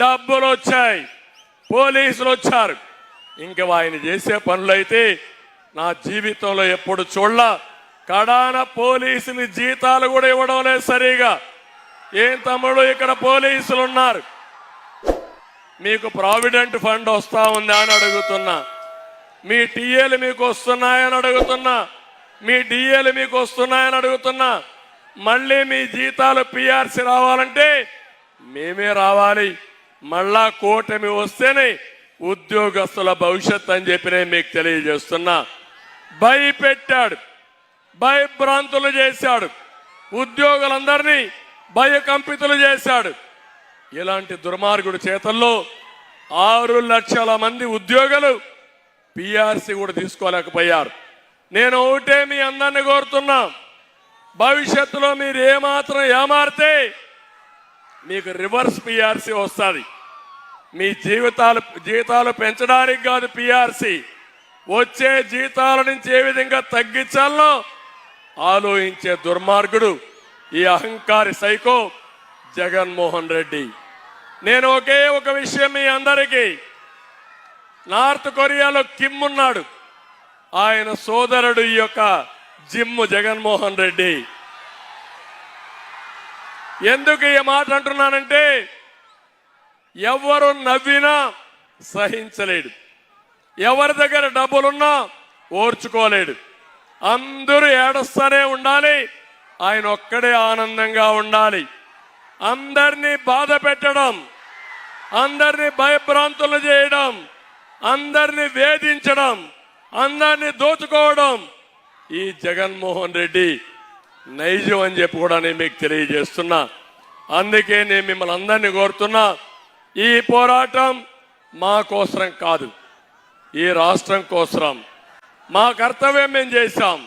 డబ్బులు వచ్చాయి, పోలీసులు వచ్చారు. ఇంకా ఆయన చేసే పనులైతే నా జీవితంలో ఎప్పుడు చూడలా. కడాన పోలీసులు జీతాలు కూడా ఇవ్వడం లేదు సరిగా. ఏం తమ్ముడు, ఇక్కడ పోలీసులు ఉన్నారు, మీకు ప్రావిడెంట్ ఫండ్ వస్తా ఉందా అని అడుగుతున్నా. మీ టీఏలు మీకు వస్తున్నాయని అడుగుతున్నా. మీ డిఏలు మీకు వస్తున్నాయని అడుగుతున్నా. మళ్ళీ మీ జీతాలు పిఆర్సీ రావాలంటే మేమే రావాలి. మళ్ళా కూటమి వస్తేనే ఉద్యోగస్తుల భవిష్యత్ అని చెప్పి నేను మీకు తెలియజేస్తున్నా. భయపెట్టాడు, భయభ్రాంతులు చేశాడు, ఉద్యోగులందరినీ భయకంపితులు చేశాడు. ఇలాంటి దుర్మార్గుడి చేతల్లో 6 లక్షల మంది ఉద్యోగులు పిఆర్సీ కూడా తీసుకోలేకపోయారు. నేను ఒకటే మీ అందరిని కోరుతున్నా, భవిష్యత్తులో మీరు ఏమాత్రం ఏమారితే మీకు రివర్స్ పిఆర్సీ వస్తుంది. మీ జీతాలు పెంచడానికి కాదు పిఆర్సీ, వచ్చే జీతాల నుంచి ఏ విధంగా తగ్గించాలో ఆలోచించే దుర్మార్గుడు ఈ అహంకారి సైకో జగన్మోహన్ రెడ్డి. నేను ఒకే ఒక విషయం మీ అందరికీ, నార్త్ కొరియాలో కిమ్ ఉన్నాడు, ఆయన సోదరుడు ఈ యొక్క జిమ్ జగన్మోహన్ రెడ్డి. ఎందుకు ఈ మాట అంటున్నానంటే ఎవరు నవ్వినా సహించలేడు, ఎవరి దగ్గర డబ్బులున్నా ఓర్చుకోలేడు. అందరూ ఏడుస్తూనే ఉండాలి, ఆయన ఒక్కడే ఆనందంగా ఉండాలి. అందరినీ బాధ పెట్టడం, అందరినీ భయభ్రాంతులు చేయడం, అందరినీ వేధించడం, అందరినీ దోచుకోవడం ఈ జగన్మోహన్ రెడ్డి నైజం అని చెప్పి కూడా నేను మీకు తెలియజేస్తున్నా. అందుకే నేను మిమ్మల్ని అందరినీ కోరుతున్నా, ఈ పోరాటం మా కోసరం కాదు, ఈ రాష్ట్రం కోసరం. మా కర్తవ్యం మేము చేశాం.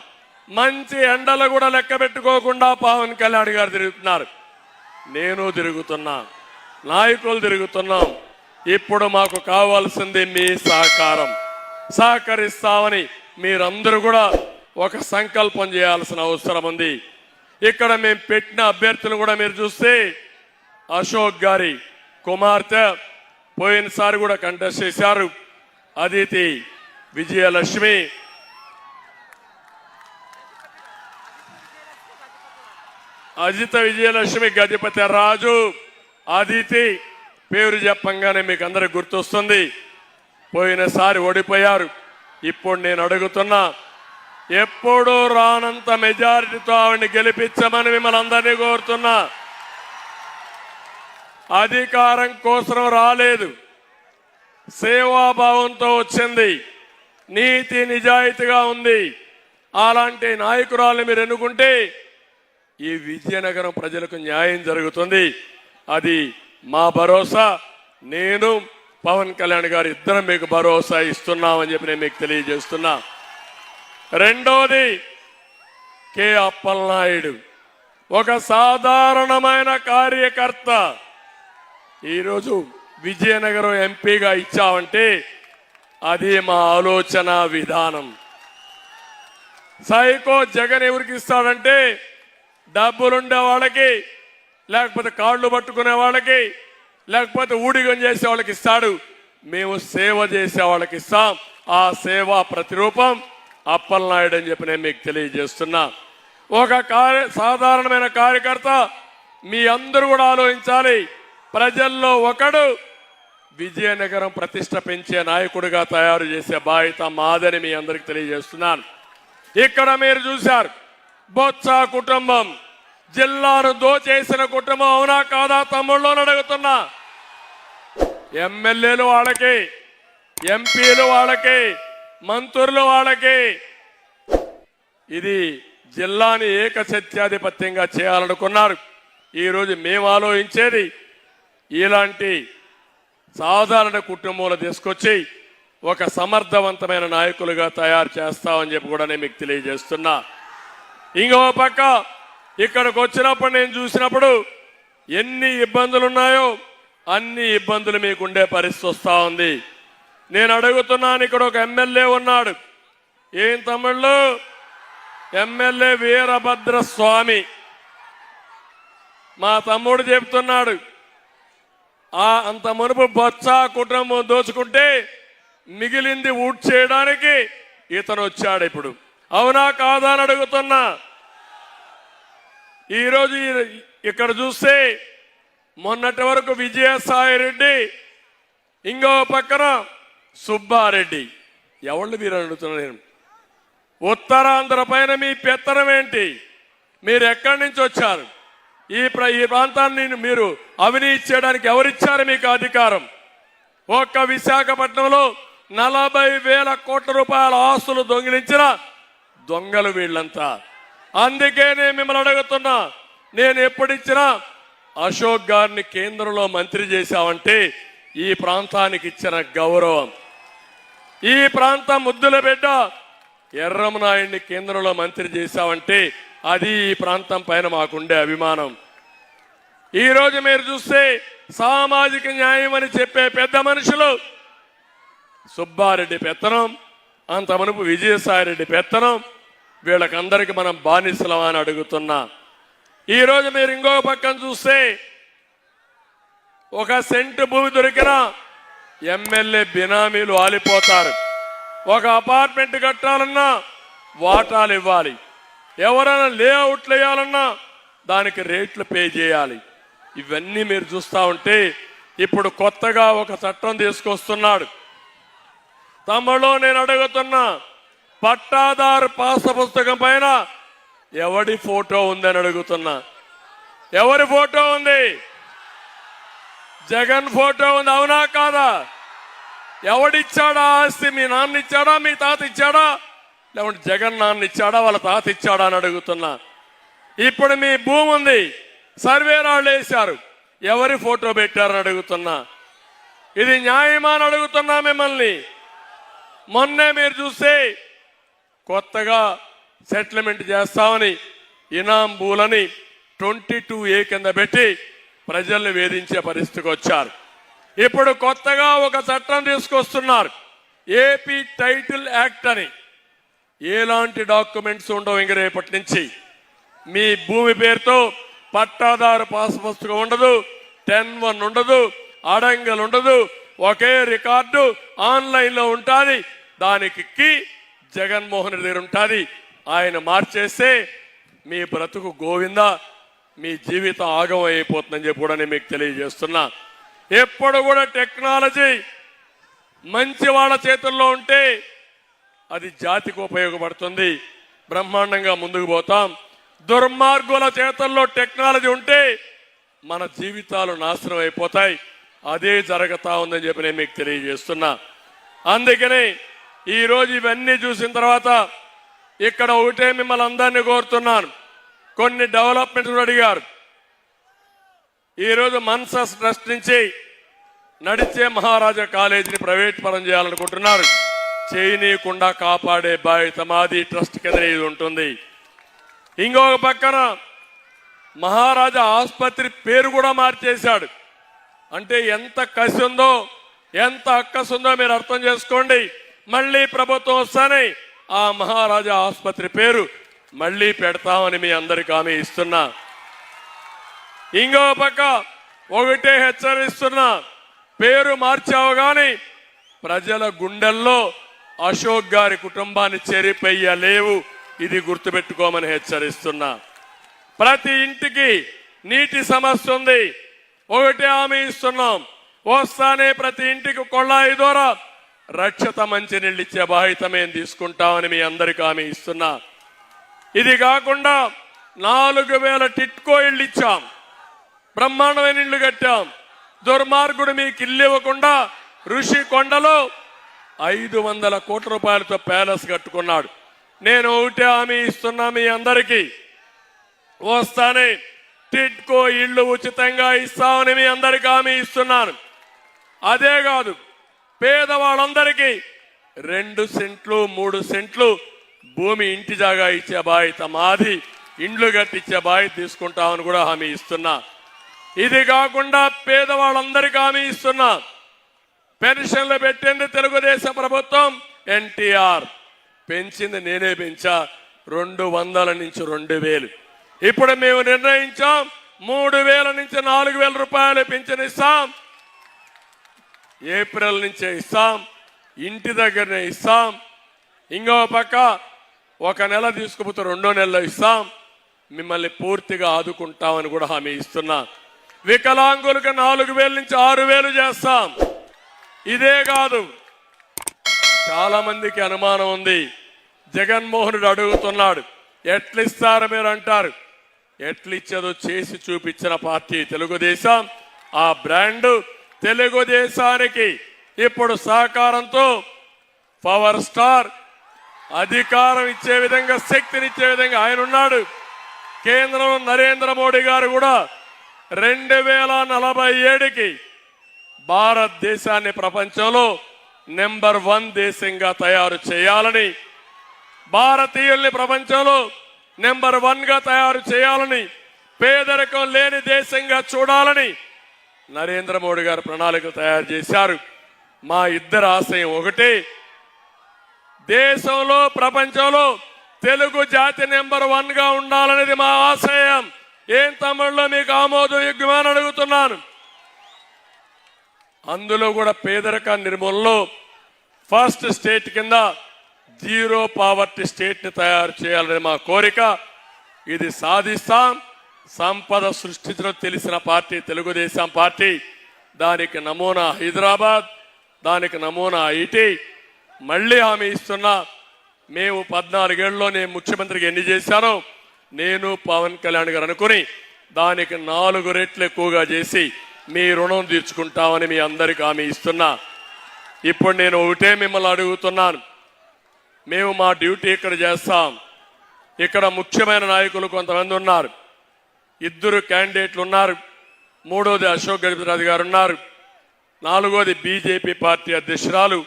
మంచి ఎండలు కూడా లెక్క పెట్టుకోకుండా పవన్ కళ్యాణ్ గారు తిరుగుతున్నారు, నేను తిరుగుతున్నా, నాయకులు తిరుగుతున్నాం. ఇప్పుడు మాకు కావాల్సింది మీ సహకారం. సహకరిస్తామని మీరందరూ కూడా ఒక సంకల్పం చేయాల్సిన అవసరం ఉంది. ఇక్కడ మేము పెట్టిన అభ్యర్థులు కూడా మీరు చూస్తే అశోక్ గారి కుమార్తె పోయినసారి కూడా కంటెస్ట్ చేశారు, అదితి విజయలక్ష్మి, అజిత విజయలక్ష్మి, గజపతి రాజు, అదితి పేరు చెప్పంగానే మీకు అందరికి గుర్తొస్తుంది. పోయినసారి ఓడిపోయారు. ఇప్పుడు నేను అడుగుతున్నా, ఎప్పుడూ రానంత మెజారిటీతో ఆవిడని గెలిపించమని మిమ్మల్ని అందరినీ కోరుతున్నా. అధికారం కోసం రాలేదు, సేవాభావంతో వచ్చింది, నీతి నిజాయితీగా ఉంది. అలాంటి నాయకురాలను మీరు ఎన్నుకుంటే ఈ విజయనగరం ప్రజలకు న్యాయం జరుగుతుంది. అది మా భరోసా. నేను పవన్ కళ్యాణ్ గారు ఇద్దరం మీకు భరోసా ఇస్తున్నామని చెప్పి నేను మీకు తెలియజేస్తున్నా. రెండోది, కె అప్పలనాయుడు ఒక సాధారణమైన కార్యకర్త. ఈరోజు విజయనగరం ఎంపీగా ఇచ్చామంటే అది మా ఆలోచన విధానం. సైకో జగన్ ఎవరికి ఇస్తాడంటే డబ్బులుండే వాళ్ళకి, లేకపోతే కాళ్ళు పట్టుకునే వాళ్ళకి, లేకపోతే ఊడిగం చేసే వాళ్ళకి ఇస్తాడు. మేము సేవ చేసే వాళ్ళకి ఇస్తాం. ఆ సేవ ప్రతిరూపం అప్పలనాయుడు అని చెప్పి నేను మీకు తెలియజేస్తున్నా. ఒక సాధారణమైన కార్యకర్త మీ అందరూ కూడా ఆలోచించాలి. ప్రజల్లో ఒకడు విజయనగరం ప్రతిష్ట పెంచే నాయకుడిగా తయారు చేసే బాధ్యత మాదని మీ అందరికి తెలియజేస్తున్నాను. ఇక్కడ మీరు చూశారు, బొత్స కుటుంబం జిల్లాను దోచేసిన కుటుంబం, అవునా కాదా తమ్ముళ్ళు అడుగుతున్నా. ఎమ్మెల్యేలు వాళ్ళకి, ఎంపీలు వాళ్ళకి, మంత్రులు వాళ్ళకి. ఇది జిల్లాని ఏకసత్యాధిపత్యంగా చేయాలనుకున్నారు. ఈరోజు మేము ఆలోచించేది ఇలాంటి సాధారణ కుటుంబంలో తీసుకొచ్చి ఒక సమర్థవంతమైన నాయకులుగా తయారు చేస్తామని చెప్పి కూడా నేను మీకు తెలియజేస్తున్నా. ఇంకో పక్క ఇక్కడికి వచ్చినప్పుడు నేను చూసినప్పుడు ఎన్ని ఇబ్బందులు ఉన్నాయో అన్ని ఇబ్బందులు మీకుండే పరిస్థితి వస్తూ ఉంది. నేను అడుగుతున్నాను, ఇక్కడ ఒక ఎమ్మెల్యే ఉన్నాడు. ఏం తమ్ముళ్ళు? ఎమ్మెల్యే వీరభద్ర స్వామి. మా తమ్ముడు చెప్తున్నాడు, అంత మునుపు బొత్స కుటుంబం దోచుకుంటే మిగిలింది ఊట్ చేయడానికి ఇతను వచ్చాడు ఇప్పుడు. అవునా కాదా అని అడుగుతున్నా. ఈరోజు ఇక్కడ చూస్తే మొన్నటి వరకు విజయసాయి రెడ్డి, ఇంకో పక్కన సుబ్బారెడ్డి. ఎవళ్ళు మీరు అడుగుతున్నా నేను? ఉత్తరాంధ్ర పైన మీ పెత్తనం ఏంటి? మీరు ఎక్కడి నుంచి వచ్చారు? ఈ ప్రాంతాన్ని మీరు అవినీతి చేయడానికి ఎవరిచ్చారు మీకు అధికారం? ఒక్క విశాఖపట్నంలో 40,000 కోట్ల రూపాయల ఆస్తులు దొంగిలించిన దొంగలు వీళ్ళంతా. అందుకే నేను మిమ్మల్ని అడుగుతున్నా, నేను ఎప్పుడిచ్చినా అశోక్ గారిని కేంద్రంలో మంత్రి చేశామంటే ఈ ప్రాంతానికి ఇచ్చిన గౌరవం. ఈ ప్రాంతం ముద్దుల బిడ్డ ఎర్రమనాయుడిని కేంద్రంలో మంత్రి చేశామంటే అది ఈ ప్రాంతం పైన మాకుండే అభిమానం. ఈరోజు మీరు చూస్తే సామాజిక న్యాయం అని చెప్పే పెద్ద మనుషులు సుబ్బారెడ్డి పెత్తనం, అంత మునుపు విజయసాయిరెడ్డి పెత్తనం, వీళ్ళకందరికీ మనం బానిసలం అని అడుగుతున్నా. ఈరోజు మీరు ఇంకో పక్కన చూస్తే ఒక సెంటు భూమి దొరికినా ఎమ్మెల్యే బినామీలు ఆలిపోతారు. ఒక అపార్ట్మెంట్ కట్టాలన్నా వాటాలు ఇవ్వాలి, ఎవరైనా లేఅవుట్లు వేయాలన్నా దానికి రేట్లు పే చేయాలి. ఇవన్నీ మీరు చూస్తూ ఉంటే ఇప్పుడు కొత్తగా ఒక చట్టం తీసుకొస్తున్నాడు. తమలో నేను అడుగుతున్నా, పట్టాదారు పాస పుస్తకం పైన ఎవడి ఫోటో ఉందని అడుగుతున్నా. ఎవరి ఫోటో ఉంది? జగన్ ఫోటో ఉంది, అవునా కాదా? ఎవడిచ్చాడా ఆస్తి? మీ నాన్న ఇచ్చాడా, మీ తాత ఇచ్చాడా, లేకుంటే జగన్ నాన్న ఇచ్చాడా, వాళ్ళ తాత ఇచ్చాడా అని అడుగుతున్నా. ఇప్పుడు మీ భూమి ఉంది, సర్వే రాళ్ళు వేశారు, ఎవరి ఫోటో పెట్టారని అడుగుతున్నా. ఇది న్యాయమా అని అడుగుతున్నా మిమ్మల్ని. మొన్నే మీరు చూస్తే కొత్తగా సెటిల్మెంట్ చేస్తామని ఇనాం భూలని 22A కింద పెట్టి ప్రజల్ని వేధించే పరిస్థితికి వచ్చారు. ఇప్పుడు కొత్తగా ఒక చట్టం తీసుకొస్తున్నారు, ఏపీ టైటిల్ యాక్ట్ అని. ఎలాంటి డాక్యుమెంట్స్ ఉండవు ఇంక రేపటి నుంచి. మీ భూమి పేరుతో పట్టాదారు పాస్ పుస్తకం ఉండదు, 10-1 ఉండదు, అడంగల్ ఉండదు, ఒకే రికార్డు ఆన్లైన్లో ఉంటుంది. దానికి జగన్మోహన్ రెడ్డి దగ్గర ఉంటుంది. ఆయన మార్చేస్తే మీ బ్రతుకు గోవింద, మీ జీవితం ఆగం అయిపోతుందని చెప్పి కూడా నేను మీకు తెలియజేస్తున్నా. ఎప్పుడు కూడా టెక్నాలజీ మంచి వాళ్ళ చేతుల్లో ఉంటే అది జాతికి ఉపయోగపడుతుంది, బ్రహ్మాండంగా ముందుకు పోతాం. దుర్మార్గుల చేతుల్లో టెక్నాలజీ ఉంటే మన జీవితాలు నాశనం అయిపోతాయి. అదే జరుగుతా ఉందని చెప్పి నేను మీకు తెలియజేస్తున్నా. అందుకని ఈరోజు ఇవన్నీ చూసిన తర్వాత ఇక్కడ ఒకటే మిమ్మల్ని అందరినీ కోరుతున్నాను. కొన్ని డెవలప్మెంట్స్ అడిగారు. ఈరోజు మన్సస్ ట్రస్ట్ నుంచి నడిచే మహారాజా కాలేజీని ప్రైవేట్ పరం చేయాలనుకుంటున్నారు. చేయనీయకుండా కాపాడే బాధ్యత మాది, ట్రస్ట్ కింద ఇది ఉంటుంది. ఇంకొక పక్కన మహారాజా ఆసుపత్రి పేరు కూడా మార్చేశాడు. అంటే ఎంత కసి ఉందో, ఎంత అక్కసు ఉందో మీరు అర్థం చేసుకోండి. మళ్ళీ ప్రభుత్వం వస్తానే ఆ మహారాజా ఆసుపత్రి పేరు మళ్ళీ పెడతామని మీ అందరికి హామీ ఇస్తున్నా. ఇంకో పక్క ఒకటే హెచ్చరిస్తున్నా, పేరు మార్చావు గాని ప్రజల గుండెల్లో అశోక్ గారి కుటుంబాన్ని చెరిపెయ్యలేవు, ఇది గుర్తుపెట్టుకోమని హెచ్చరిస్తున్నా. ప్రతి ఇంటికి నీటి సమస్య ఉంది, ఒకటే హామీ ఇస్తున్నాం, వస్తానే ప్రతి ఇంటికి కొళాయి ద్వారా రక్షిత మంచినీళ్ళు ఇచ్చే బాధ్యత మేము తీసుకుంటామని మీ అందరికీ హామీ ఇస్తున్నా. ఇది కాకుండా 4000 టిట్కో ఇళ్ళు ఇచ్చాం, బ్రహ్మాండమైన ఇళ్ళు కట్టాం. దుర్మార్గుడు మీకు ఇల్లు ఇవ్వకుండా ఋషి కొండలో 500 కోట్ల రూపాయలతో ప్యాలెస్ కట్టుకున్నాడు. నేను ఒకటే హామీ ఇస్తున్నా మీ అందరికీ, వస్తానే టిట్కో ఇళ్ళు ఉచితంగా ఇస్తామని మీ అందరికీ హామీ ఇస్తున్నాను. అదే కాదు, పేదవాళ్ళందరికీ 2 సెంట్లు 3 సెంట్లు భూమి ఇంటి జాగా ఇచ్చే బాధ్యత మాది, ఇండ్లు కట్టించే బాధ్యత తీసుకుంటామని కూడా హామీ ఇస్తున్నా. ఇది కాకుండా పేదవాళ్ళందరికీ హామీ ఇస్తున్నా, పెన్షన్లు పెట్టింది తెలుగుదేశం ప్రభుత్వం, ఎన్టీఆర్ పెంచింది నేనే పెంచా, 200 నుంచి 2000. ఇప్పుడు మేము నిర్ణయించాం 3000 నుంచి 4000 రూపాయలు పెన్షన్ ఇస్తాం, ఏప్రిల్ నుంచే ఇస్తాం, ఇంటి దగ్గరనే ఇస్తాం. ఇంకో పక్క 1 నెల తీసుకుపోతే 2వ నెలలో ఇస్తాం, మిమ్మల్ని పూర్తిగా ఆదుకుంటామని కూడా హామీ ఇస్తున్నా. వికలాంగులకు 4000 నుంచి 6000 చేస్తాం. ఇదే కాదు, చాలా మందికి అనుమానం ఉంది, జగన్మోహన్ రెడ్డి అడుగుతున్నాడు ఎట్లిస్తారు మీరు అంటారు, ఎట్లిచ్చేదో చేసి చూపించిన పార్టీ తెలుగుదేశం. ఆ బ్రాండ్ తెలుగుదేశానికి ఇప్పుడు సహకారంతో పవర్ స్టార్ అధికారం ఇచ్చే విధంగా, శక్తినిచ్చే విధంగా ఆయన ఉన్నాడు. కేంద్రంలో నరేంద్ర మోడీ గారు కూడా 2047కి భారతదేశాన్ని ప్రపంచంలో నెంబర్ 1 దేశంగా తయారు చేయాలని, భారతీయుల్ని ప్రపంచంలో నెంబర్ 1గా తయారు చేయాలని, పేదరికం లేని దేశంగా చూడాలని నరేంద్ర మోడీ గారు ప్రణాళిక తయారు చేశారు. మా ఇద్దరు ఆశయం ఒకటే, దేశంలో ప్రపంచంలో తెలుగు జాతి నెంబర్ 1గా ఉండాలనేది మా ఆశయం. ఏం తమిళలో మీకు ఆమోదయోగ్యమని అడుగుతున్నాను. అందులో కూడా పేదరిక నిర్మూలనలో ఫస్ట్ స్టేట్ కింద జీరో పావర్టీ స్టేట్ ని తయారు చేయాలని మా కోరిక. ఇది సాధిస్తాం. సంపద సృష్టించడం తెలిసిన పార్టీ తెలుగుదేశం పార్టీ. దానికి నమూనా హైదరాబాద్, దానికి నమూనా ఐటీ. మళ్ళీ హామీ ఇస్తున్నా, మేము 14 ఏళ్లలో నేను ముఖ్యమంత్రికి ఎన్ని చేశానో నేను పవన్ కళ్యాణ్ గారు అనుకుని దానికి 4 రెట్లు ఎక్కువగా చేసి మీ రుణం తీర్చుకుంటామని మీ అందరికి హామీ ఇస్తున్నా. ఇప్పుడు నేను ఒకటే మిమ్మల్ని అడుగుతున్నాను, మేము మా డ్యూటీ ఇక్కడ చేస్తాం. ఇక్కడ ముఖ్యమైన నాయకులు కొంతమంది ఉన్నారు, 2 క్యాండిడేట్లు ఉన్నారు. 3వది అశోక్ గజపతిరాజు గారు ఉన్నారు. 4వది బీజేపీ పార్టీ అధ్యక్షురాలు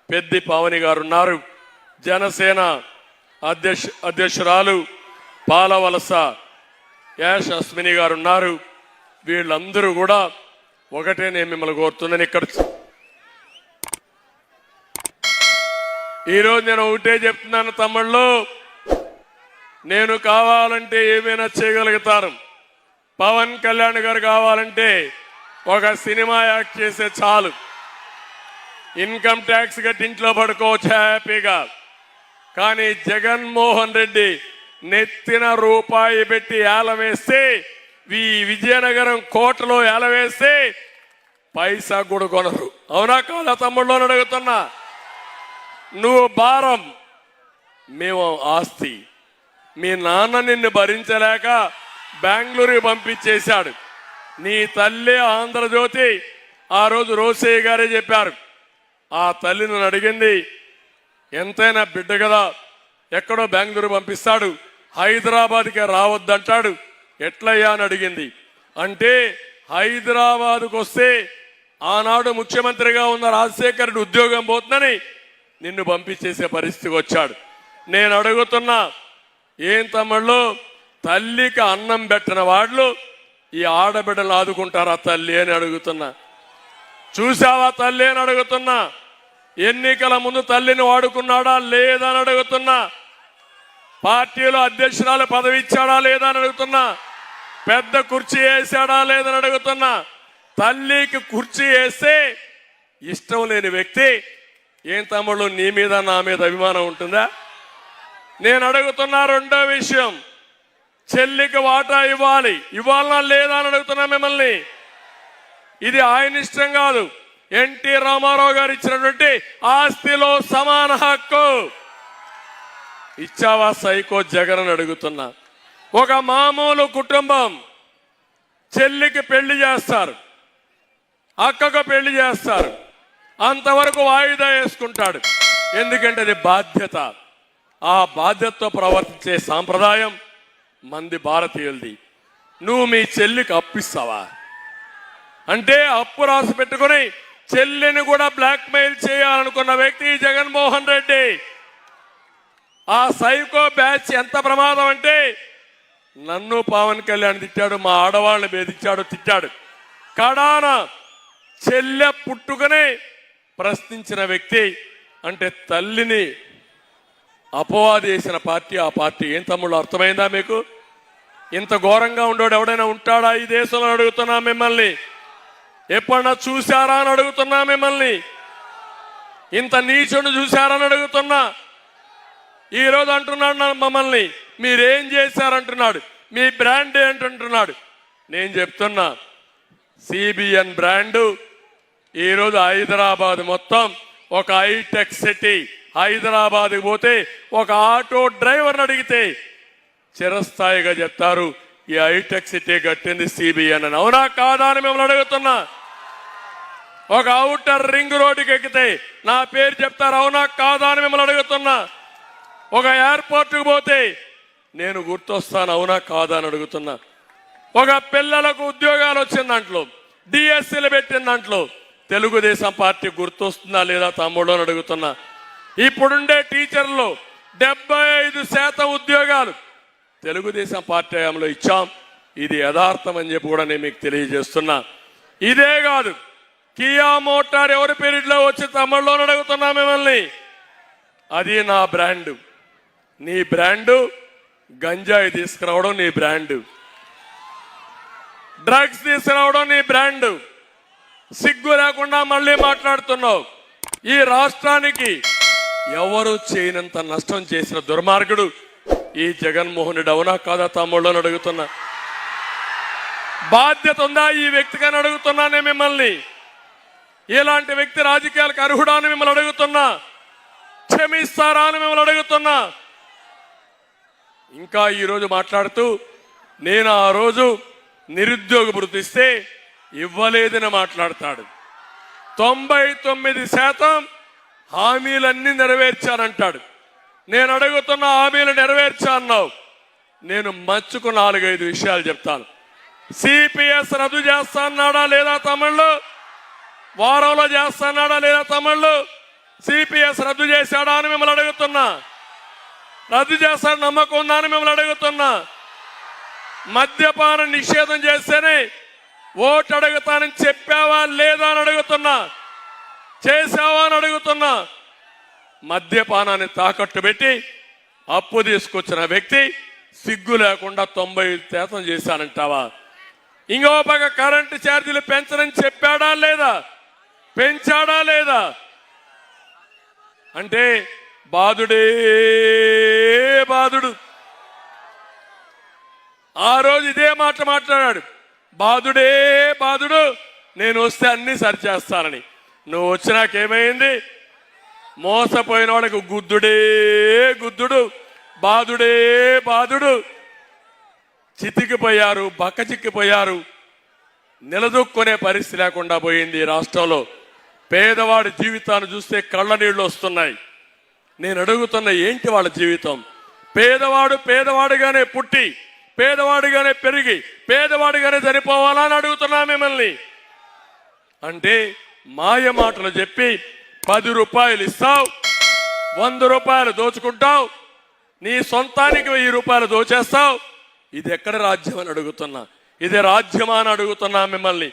పెద్ది పావని గారు ఉన్నారు. జనసేన అధ్యక్షురాలు పాలవలస యాష్ అశ్విని గారు ఉన్నారు. వీళ్ళందరూ కూడా ఒకటే నేను మిమ్మల్ని కోరుతున్నాను. ఇక్కడ ఈరోజు నేను ఒకటే చెప్తున్నాను తమ్ముళ్ళు, నేను కావాలంటే ఏమైనా చేయగలుగుతాను. పవన్ కళ్యాణ్ గారు కావాలంటే ఒక సినిమా యాక్ట్ చేసే చాలు, ఇన్కమ్ ట్యాక్స్ కట్టి ఇంట్లో పడుకోవచ్చు హ్యాపీగా. కానీ జగన్మోహన్ రెడ్డి నెత్తిన రూపాయి పెట్టి ఏలవేస్తే, ఈ విజయనగరం కోటలో ఏలవేస్తే పైసా కూడా కొనరు. అవునా కాదా తమ్ముళ్ళు అడుగుతున్నా? నువ్వు భారం, మేము ఆస్తి. మీ నాన్న నిన్ను భరించలేక బెంగళూరుకి పంపించేశాడు. నీ తల్లి ఆంధ్రజ్యోతి ఆ రోజు రోసయ్య గారే చెప్పారు, ఆ తల్లి నన్ను అడిగింది, ఎంతైనా బిడ్డ కదా, ఎక్కడో బెంగళూరు పంపిస్తాడు, హైదరాబాద్కే రావద్దంటాడు, ఎట్లయ్యా అని అడిగింది. అంటే హైదరాబాద్కు వస్తే ఆనాడు ముఖ్యమంత్రిగా ఉన్న రాజశేఖర్ రెడ్డి ఉద్యోగం పోతుందని నిన్ను పంపించేసే పరిస్థితికి వచ్చాడు. నేను అడుగుతున్నా, ఏం తమ్ముళ్ళు, తల్లికి అన్నం పెట్టిన వాళ్ళు ఈ ఆడబిడ్డలు ఆదుకుంటారా తల్లి అని అడుగుతున్నా. చూసావా తల్లి అని అడుగుతున్నా. ఎన్నికల ముందు తల్లిని వాడుకున్నాడా లేదా అని అడుగుతున్నా. పార్టీలో అధ్యక్షురాలు పదవి ఇచ్చాడా లేదా అని అడుగుతున్నా. పెద్ద కుర్చీ వేసాడా లేదని అడుగుతున్నా. తల్లికి కుర్చీ వేస్తే ఇష్టం లేని వ్యక్తి ఏం తమ్ముళ్ళు నీ మీద నా మీద అభిమానం ఉంటుందా? నేను అడుగుతున్నా రెండో విషయం, చెల్లికి వాటా ఇవ్వాలనా లేదా అని అడుగుతున్నా మిమ్మల్ని. ఇది ఆయన ఇష్టం కాదు, ఎన్టీ రామారావు గారు ఇచ్చినటువంటి ఆస్తిలో సమాన హక్కు ఇచ్చావా సైకో జగన్ అని అడుగుతున్నా. ఒక మామూలు కుటుంబం చెల్లికి పెళ్లి చేస్తారు, అక్కకు పెళ్లి చేస్తారు, అంతవరకు వాయిదా వేసుకుంటాడు. ఎందుకంటే అది బాధ్యత. ఆ బాధ్యతతో ప్రవర్తించే సాంప్రదాయం మంది భారతీయులది. నువ్వు మీ చెల్లికి అప్పిస్తావా అంటే అప్పు రాసి పెట్టుకుని చెల్లిని కూడా బ్లాక్మెయిల్ చేయాలనుకున్న వ్యక్తి జగన్మోహన్ రెడ్డి. ఆ సైకో బ్యాచ్ ఎంత ప్రమాదం అంటే నన్ను పవన్ కళ్యాణ్ తిట్టాడు, మా ఆడవాళ్ళని బెదిరించాడు, తిట్టాడు. కడాన చెల్లె పుట్టుకనే ప్రశ్నించిన వ్యక్తి అంటే తల్లిని అపవాది చేసిన పార్టీ ఆ పార్టీ. ఏం తమ్ముళ్ళు అర్థమైందా మీకు? ఇంత ఘోరంగా ఉండేవాడు ఎవడైనా ఉంటాడా ఈ దేశంలో అడుగుతున్నా మిమ్మల్ని. ఎప్పుడన్నా చూశారా అని అడుగుతున్నా మిమ్మల్ని. ఇంత నీచుని చూశారని అడుగుతున్నా. ఈరోజు అంటున్నాడు మమ్మల్ని మీరేం చేశారంటున్నాడు, మీ బ్రాండ్ ఏంటంటున్నాడు. నేను చెప్తున్నా సిబిఎన్ బ్రాండు ఈరోజు హైదరాబాద్ మొత్తం ఒక హైటెక్ సిటీ. హైదరాబాద్కి పోతే ఒక ఆటో డ్రైవర్ని అడిగితే చిరస్థాయిగా చెప్తారు ఈ హైటెక్ సిటీ కట్టింది సిబిఎన్ అని. అవునా కాదా అని మిమ్మల్ని అడుగుతున్నా. ఒక ఔటర్ రింగ్ రోడ్డుకి ఎక్కితే నా పేరు చెప్తారు, అవునా కాదా అని మిమ్మల్ని అడుగుతున్నా. ఒక ఎయిర్పోర్ట్కి పోతే నేను గుర్తొస్తాను, అవునా కాదా అని అడుగుతున్నా. ఒక పిల్లలకు ఉద్యోగాలు వచ్చిన దాంట్లో డిఎస్సీలు పెట్టిన దాంట్లో తెలుగుదేశం పార్టీ గుర్తొస్తుందా లేదా తమ్ముడు అని అడుగుతున్నా. ఇప్పుడుండే టీచర్లు 75% ఉద్యోగాలు తెలుగుదేశం పార్టీ హయాంలో ఇచ్చాం. ఇది యథార్థం అని చెప్పి కూడా నేను మీకు తెలియజేస్తున్నా. ఇదే కాదు, కియా మోటార్ ఎవరి పీరియడ్లో వచ్చి తమ్ముళ్ళు అని అడుగుతున్నా మిమ్మల్ని. అది నా బ్రాండు. నీ బ్రాండు గంజాయి తీసుకురావడం నీ బ్రాండు, డ్రగ్స్ తీసుకురావడం నీ బ్రాండు. సిగ్గు లేకుండా మళ్ళీ మాట్లాడుతున్నావు. ఈ రాష్ట్రానికి ఎవరు చేయనంత నష్టం చేసిన దుర్మార్గుడు ఈ జగన్మోహన్ రెడ్డి. అవునా కాదా తమ్ముళ్ళు అని అడుగుతున్నా. బాధ్యత ఉందా ఈ వ్యక్తికని అడుగుతున్నానే మిమ్మల్ని. ఇలాంటి వ్యక్తి రాజకీయాలకు అర్హుడా అని మిమ్మల్ని అడుగుతున్నా. క్షమిస్తారా అని మిమ్మల్ని అడుగుతున్నా. ఇంకా ఈరోజు మాట్లాడుతూ నేను ఆ రోజు నిరుద్యోగ భృతి ఇస్తే ఇవ్వలేదని మాట్లాడతాడు. 99% హామీలన్నీ నెరవేర్చానంటాడు. నేను అడుగుతున్న హామీలు నెరవేర్చా అన్నావు. నేను మచ్చుకు 4-5 విషయాలు చెప్తాను. సిపిఎస్ రద్దు చేస్తా అన్నాడా లేదా తమిళ్లు? వారంలో చేస్తా అన్నాడా లేదా తమిళ్లు? సిపిఎస్ రద్దు చేశాడా అని మిమ్మల్ని అడుగుతున్నా. రద్దు చేస్తాడు నమ్మకం ఉందా అని మిమ్మల్ని అడుగుతున్నా. మద్యపాన నిషేధం చేస్తేనే ఓటు అడుగుతానని చెప్పావా లేదా అని అడుగుతున్నా. చేసావా అని అడుగుతున్నా. మద్యపానాన్ని తాకట్టు పెట్టి అప్పు తీసుకొచ్చిన వ్యక్తి సిగ్గు లేకుండా 90% చేశానంటావా? ఇంకో పక్క కరెంటు ఛార్జీలు పెంచనని చెప్పాడా లేదా? పెంచాడా లేదా? అంటే బాధుడే బాధుడు. ఆ రోజు ఇదే మాట మాట్లాడాడు, బాధుడే బాధుడు, నేను వస్తే అన్ని సరిచేస్తానని. నువ్వు వచ్చినాకేమైంది? మోసపోయిన వాడికి గుద్దుడే గుద్దుడు, బాధుడే బాధుడు. చితికిపోయారు, బక్క చిక్కిపోయారు. నిలదొక్కునే పరిస్థితి లేకుండా పోయింది ఈ రాష్ట్రంలో. పేదవాడి జీవితాన్ని చూస్తే కళ్ళ నీళ్లు వస్తున్నాయి. నేను అడుగుతున్న ఏంటి వాళ్ళ జీవితం? పేదవాడు పేదవాడిగానే పుట్టి పేదవాడిగానే పెరిగి పేదవాడిగానే చనిపోవాలా అని అడుగుతున్నా మిమ్మల్ని. అంటే మాయ మాటలు చెప్పి 10 రూపాయలు ఇస్తావు, 100 రూపాయలు దోచుకుంటావు, నీ సొంతానికి 1000 రూపాయలు దోచేస్తావు. ఇది ఎక్కడ రాజ్యం అని అడుగుతున్నా. ఇది రాజ్యమా అని అడుగుతున్నా మిమ్మల్ని.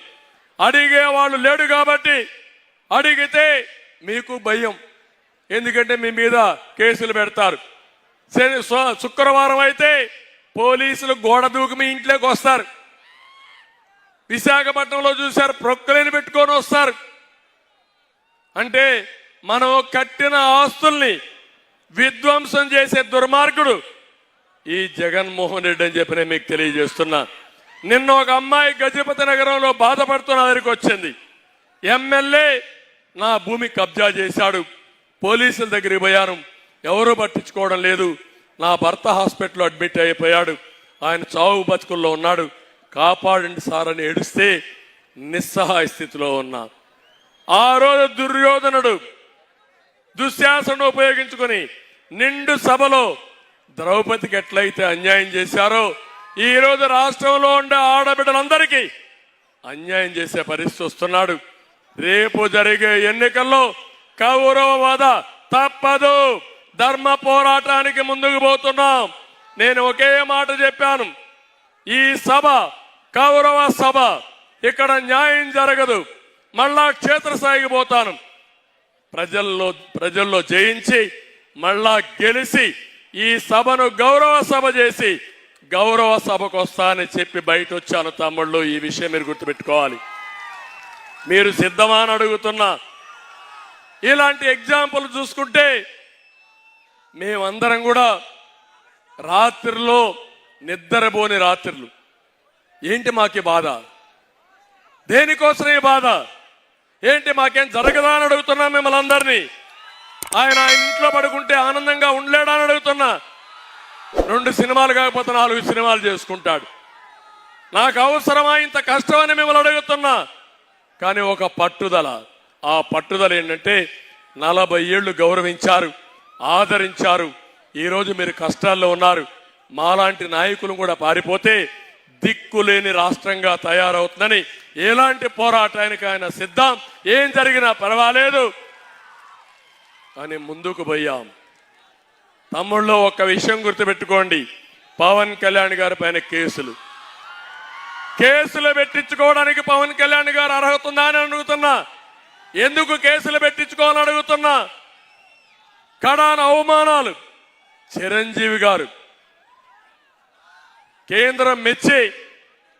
అడిగే వాళ్ళు లేడు కాబట్టి, అడిగితే మీకు భయం, ఎందుకంటే మీ మీద కేసులు పెడతారు. శుక్రవారం అయితే పోలీసులు గోడ దూకి మీ ఇంట్లోకి వస్తారు. విశాఖపట్నంలో చూశారు, ప్రొక్కలేని పెట్టుకొని వస్తారు. అంటే మనం కట్టిన ఆస్తుల్ని విధ్వంసం చేసే దుర్మార్గుడు ఈ జగన్మోహన్ రెడ్డి అని చెప్పి నేను మీకు తెలియజేస్తున్నా. నిన్న ఒక అమ్మాయి గజపతి నగరంలో బాధపడుతున్న దగ్గరికి వచ్చింది. ఎమ్మెల్యే నా భూమి కబ్జా చేశాడు, పోలీసుల దగ్గరికి పోయాను, ఎవరూ పట్టించుకోవడం లేదు, నా భర్త హాస్పిటల్లో అడ్మిట్ అయిపోయాడు, ఆయన చావు బతుకుల్లో ఉన్నాడు, కాపాడండి సార్ అని ఏడుస్తే నిస్సహాయ స్థితిలో ఉన్నా. ఆ రోజు దుర్యోధనుడు దుశ్శాసనం ఉపయోగించుకొని నిండు సభలో ద్రౌపదికి ఎట్లయితే అన్యాయం చేశారో ఈ రోజు రాష్ట్రంలో ఉండే ఆడబిడ్డలందరికీ అన్యాయం చేసే పరిస్థితి వస్తున్నాడు. రేపు జరిగే ఎన్నికల్లో కౌరవవాద తప్పదు, ధర్మ పోరాటానికి ముందుకు పోతున్నాం. నేను ఒకే మాట చెప్పాను, ఈ సభ కౌరవ సభ, ఇక్కడ న్యాయం జరగదు, మళ్ళా క్షేత్రస్థాయికి పోతాను, ప్రజల్లో జయించి మళ్ళా గెలిచి ఈ సభను గౌరవ సభ చేసి గౌరవ సభకు వస్తా అని చెప్పి బయట వచ్చాను. తమ్ముళ్ళు, ఈ విషయం మీరు గుర్తుపెట్టుకోవాలి. మీరు సిద్ధమా అని అడుగుతున్నా. ఇలాంటి ఎగ్జాంపుల్ చూసుకుంటే మేమందరం కూడా రాత్రిలో నిద్రపోని రాత్రులు. ఏంటి మాకి బాధ? దేనికోసం ఈ బాధ? ఏంటి మాకేం జరగదా అని అడుగుతున్నా మిమ్మల్ని అందరినీ. ఆయన ఇంట్లో పడుకుంటే ఆనందంగా ఉండలేడా అని అడుగుతున్నా. 2 సినిమాలు కాకపోతే 4 సినిమాలు చేసుకుంటాడు. నాకు అవసరమా ఇంత కష్టం అని మిమ్మల్ని అడుగుతున్నా. కానీ ఒక పట్టుదల, ఆ పట్టుదల ఏంటంటే 40 ఏళ్లు గౌరవించారు, ఆదరించారు. ఈరోజు మీరు కష్టాల్లో ఉన్నారు. మాలాంటి నాయకులు కూడా పారిపోతే దిక్కులేని రాష్ట్రంగా తయారవుతుందని ఎలాంటి పోరాటానికి ఆయన సిద్ధం, ఏం జరిగినా పర్వాలేదు అని ముందుకు పోయాం. తమ్ముళ్ళు, ఒక్క విషయం గుర్తుపెట్టుకోండి, పవన్ కళ్యాణ్ గారి పైన కేసులు పెట్టించుకోవడానికి పవన్ కళ్యాణ్ గారు అర్హత ఉందా అని అడుగుతున్నా. ఎందుకు కేసులు పెట్టించుకోవాలని అడుగుతున్నా. కడాన అవమానాలు. చిరంజీవి గారు కేంద్రం మెచ్చి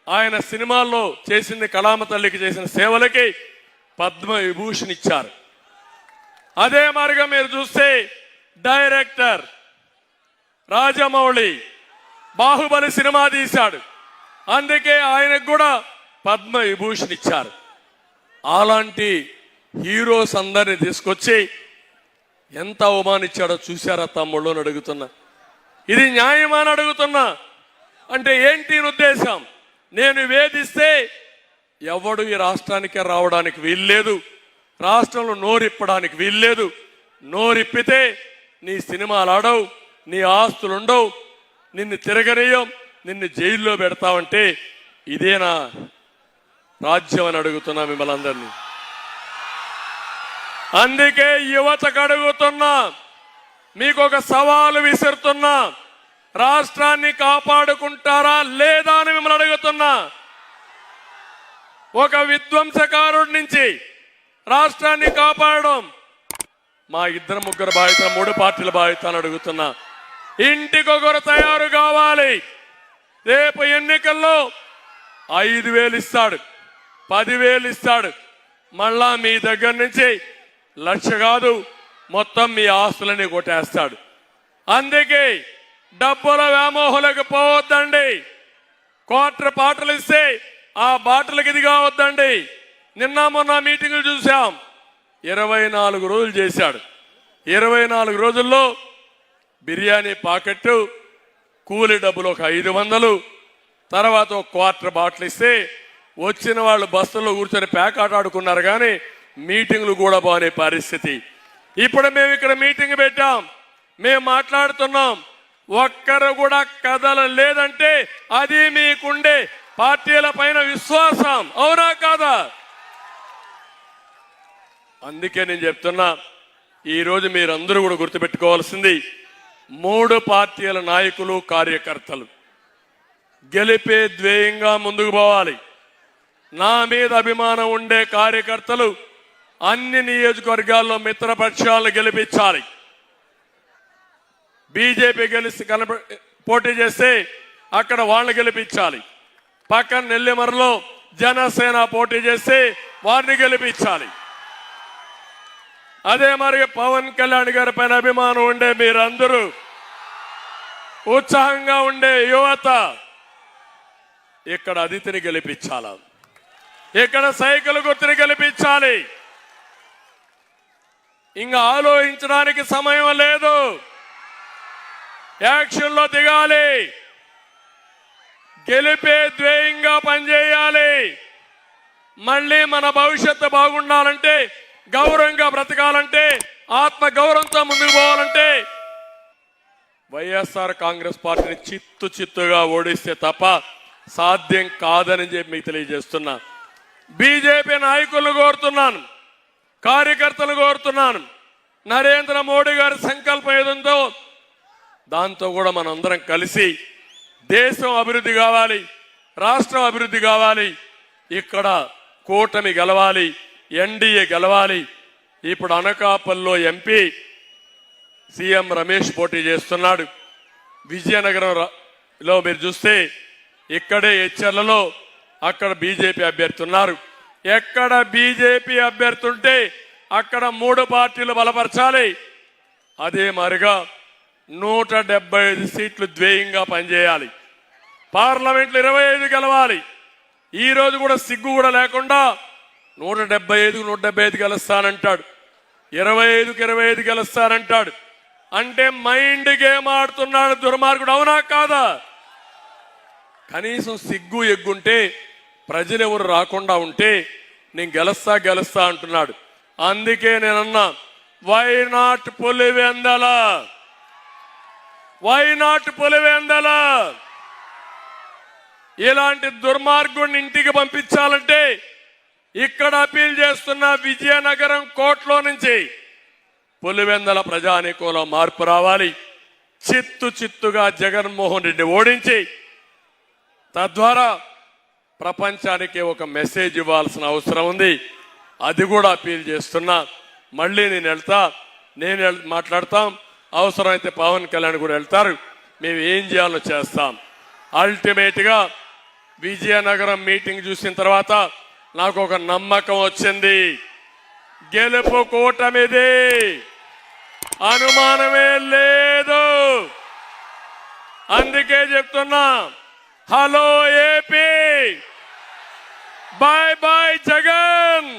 ఆయన సినిమాల్లో చేసింది, కళామ తల్లికి చేసిన సేవలకి పద్మ విభూషణ్ ఇచ్చారు. అదే మారిగా మీరు చూస్తే డైరెక్టర్ రాజమౌళి బాహుబలి సినిమా తీశాడు, అందుకే ఆయనకు కూడా పద్మ విభూషణ్ ఇచ్చారు. అలాంటి హీరోస్ అందరిని తీసుకొచ్చి ఎంత అవమానించాడో చూశారా తమ్ముళ్ళు అని అడుగుతున్నా. ఇది న్యాయమా అని అడుగుతున్నా. అంటే ఏంటి ఉద్దేశం? నేను వేధిస్తే ఎవడు ఈ రాష్ట్రానికి రావడానికి వీల్లేదు, రాష్ట్రంలో నోరిప్పడానికి వీల్లేదు. నోరిప్పితే నీ సినిమాలు ఆడవు, నీ ఆస్తులు ఉండవు, నిన్ను తిరగనీయం, నిన్ను జైల్లో పెడతావంటే ఇదేనా రాజ్యం అని అడుగుతున్నా మిమ్మల్ని అందరినీ. అందుకే యువతకు అడుగుతున్నా, మీకు ఒక సవాలు విసురుతున్నా, రాష్ట్రాన్ని కాపాడుకుంటారా లేదా అని మిమ్మల్ని అడుగుతున్నా. ఒక విధ్వంసకారుడి నుంచి రాష్ట్రాన్ని కాపాడడం మా 2-3 బాధ్యత, 3 పార్టీల బాధ్యత అని అడుగుతున్నా. ఇంటికొకరు తయారు కావాలి. రేపు ఎన్నికల్లో 5,000 ఇస్తాడు, 10,000 ఇస్తాడు, మళ్ళా మీ దగ్గర నుంచి 1,00,000 కాదు, మొత్తం మీ ఆస్తులని కొట్టేస్తాడు. అందుకే డబ్బుల వ్యామోహులకు పోవద్దండి. క్వార్టర్ బాటలు ఇస్తే ఆ బాటలకు ఇది కావద్దండి. నిన్న మొన్న మీటింగులు చూసాం, 24 రోజులు చేశాడు. 24 రోజుల్లో బిర్యానీ పాకెట్టు, కూలి డబ్బులు ఒక 500, తర్వాత ఒక క్వార్టర్ బాటిల్ ఇస్తే వచ్చిన వాళ్ళు బస్సులో కూర్చొని పేకాట ఆడుకున్నారు. కానీ మీటింగ్లు కూడా బాగునే పరిస్థితి. ఇప్పుడు మేము ఇక్కడ మీటింగ్ పెట్టాం, మేము మాట్లాడుతున్నాం, ఒక్కరు కూడా కదలలేదంటే అది మీకుండే పార్టీల పైన విశ్వాసం, అవునా కాదా? అందుకే నేను చెప్తున్నా, ఈరోజు మీరందరూ కూడా గుర్తుపెట్టుకోవాల్సింది, 3 పార్టీల నాయకులు, కార్యకర్తలు గెలిపే ధ్యేయంగా ముందుకు పోవాలి. నా మీద అభిమానం ఉండే కార్యకర్తలు అన్ని నియోజకవర్గాల్లో మిత్రపక్షాలను గెలిపించాలి. బీజేపీ గెలిచి పోటీ చేస్తే అక్కడ వాళ్ళని గెలిపించాలి. పక్కన నెల్లిమరలో జనసేన పోటీ చేస్తే వారిని గెలిపించాలి. అదే మరి పవన్ కళ్యాణ్ గారి పైన అభిమానం ఉండే మీరందరూ, ఉత్సాహంగా ఉండే యువత ఇక్కడ అదితిని గెలిపించాల, ఇక్కడ సైకిల్ గుర్తుని గెలిపించాలి. ఇంకా ఆలోచించడానికి సమయం లేదు, యాక్షన్లో దిగాలి. గెలిపే ధ్యేయంగా పనిచేయాలి. మళ్ళీ మన భవిష్యత్తు బాగుండాలంటే, గౌరవంగా బ్రతకాలంటే, ఆత్మ గౌరవంతో ముందుకు పోవాలంటే వైఎస్ఆర్ కాంగ్రెస్ పార్టీని చిత్తుగా ఓడిస్తే తప్ప సాధ్యం కాదని చెప్పి మీకు తెలియజేస్తున్నా. బీజేపీ నాయకులను కోరుతున్నాను, కార్యకర్తలు కోరుతున్నాను, నరేంద్ర మోడీ గారి సంకల్పం ఏదుందో దాంతో కూడా మనందరం కలిసి దేశం అభివృద్ధి కావాలి, రాష్ట్రం అభివృద్ధి కావాలి, ఇక్కడ కూటమి గెలవాలి, ఎన్డీఏ గెలవాలి. ఇప్పుడు అనకాపల్లిలో ఎంపీ సీఎం రమేష్ పోటీ చేస్తున్నాడు. విజయనగరంలో మీరు చూస్తే ఇక్కడే హెచ్చర్లలో అక్కడ బీజేపీ అభ్యర్థి ఉన్నారు. ఎక్కడ బీజేపీ అభ్యర్థి ఉంటే అక్కడ 3 పార్టీలు బలపరచాలి. అదే మరిగా 175 సీట్లు ధ్యేయంగా పనిచేయాలి. పార్లమెంట్లు 25 గెలవాలి. ఈ రోజు కూడా సిగ్గు కూడా లేకుండా 175 గెలుస్తానంటాడు, 25కి 25 గెలుస్తానంటాడు. అంటే మైండ్ గేమ్ ఆడుతున్నాడు దుర్మార్గుడు. అవునా కాదా? కనీసం సిగ్గు ఎగ్గుంటే, ప్రజలు ఎవరు రాకుండా ఉంటే నేను గెలుస్తా అంటున్నాడు. అందుకే నేనన్నా, why not Pulivendula, why not Pulivendula? ఇలాంటి దుర్మార్గుడిని ఇంటికి పంపించాలంటే ఇక్కడ అపీల్ చేస్తున్న విజయనగరం కోర్టులో నుంచి పులివెందల ప్రజానీకంలో మార్పు రావాలి. చిత్తుగా జగన్మోహన్ రెడ్డి ఓడించి తద్వారా ప్రపంచానికి ఒక మెసేజ్ ఇవ్వాల్సిన అవసరం ఉంది. అది కూడా అపీల్ చేస్తున్నా. మళ్ళీ నేను మాట్లాడతాం. అవసరమైతే పవన్ కళ్యాణ్ కూడా వెళ్తారు. మేము ఏం చేయాలో చేస్తాం. అల్టిమేట్గా విజయనగరం మీటింగ్ చూసిన తర్వాత నాకు ఒక నమ్మకం వచ్చింది. గెలుపు కూటమిది, అనుమానమే లేదు. అందుకే చెప్తున్నా, hello AP, bye bye Jagan.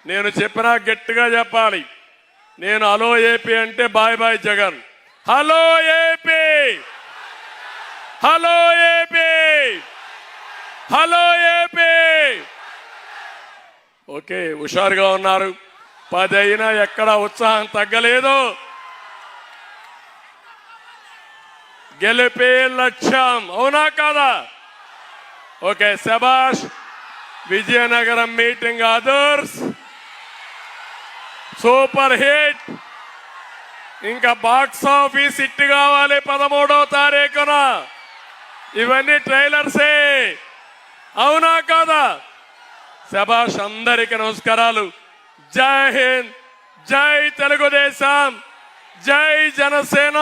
నేను చెప్పినా గట్టిగా చెప్పాలి. నేను హలో ఏపీ అంటే bye bye Jagan. Hello AP, hello AP, hello AP. Okay, హుషారుగా ఉన్నారు. 10 అయినా ఎక్కడ ఉత్సాహం తగ్గలేదు. గెలిపే లక్ష్యం. అవునా కాదా? ఓకే, శబాష్. Vizianagaram meeting others super hit. ఇంకా బాక్స్ ఆఫీస్ హిట్ కావాలి 13వ తారీఖున. ఇవన్నీ ట్రైలర్సే. అవునా కాదా? శబాష్. అందరికీ నమస్కారాలు. జై హింద్, జై తెలుగుదేశం, జై జనసేన,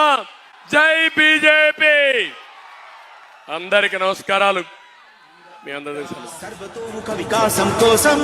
జై బీజేపీ. అందరికీ నమస్కారాలు. మీ అందరి సర్వతోముఖ వికాసం కోసం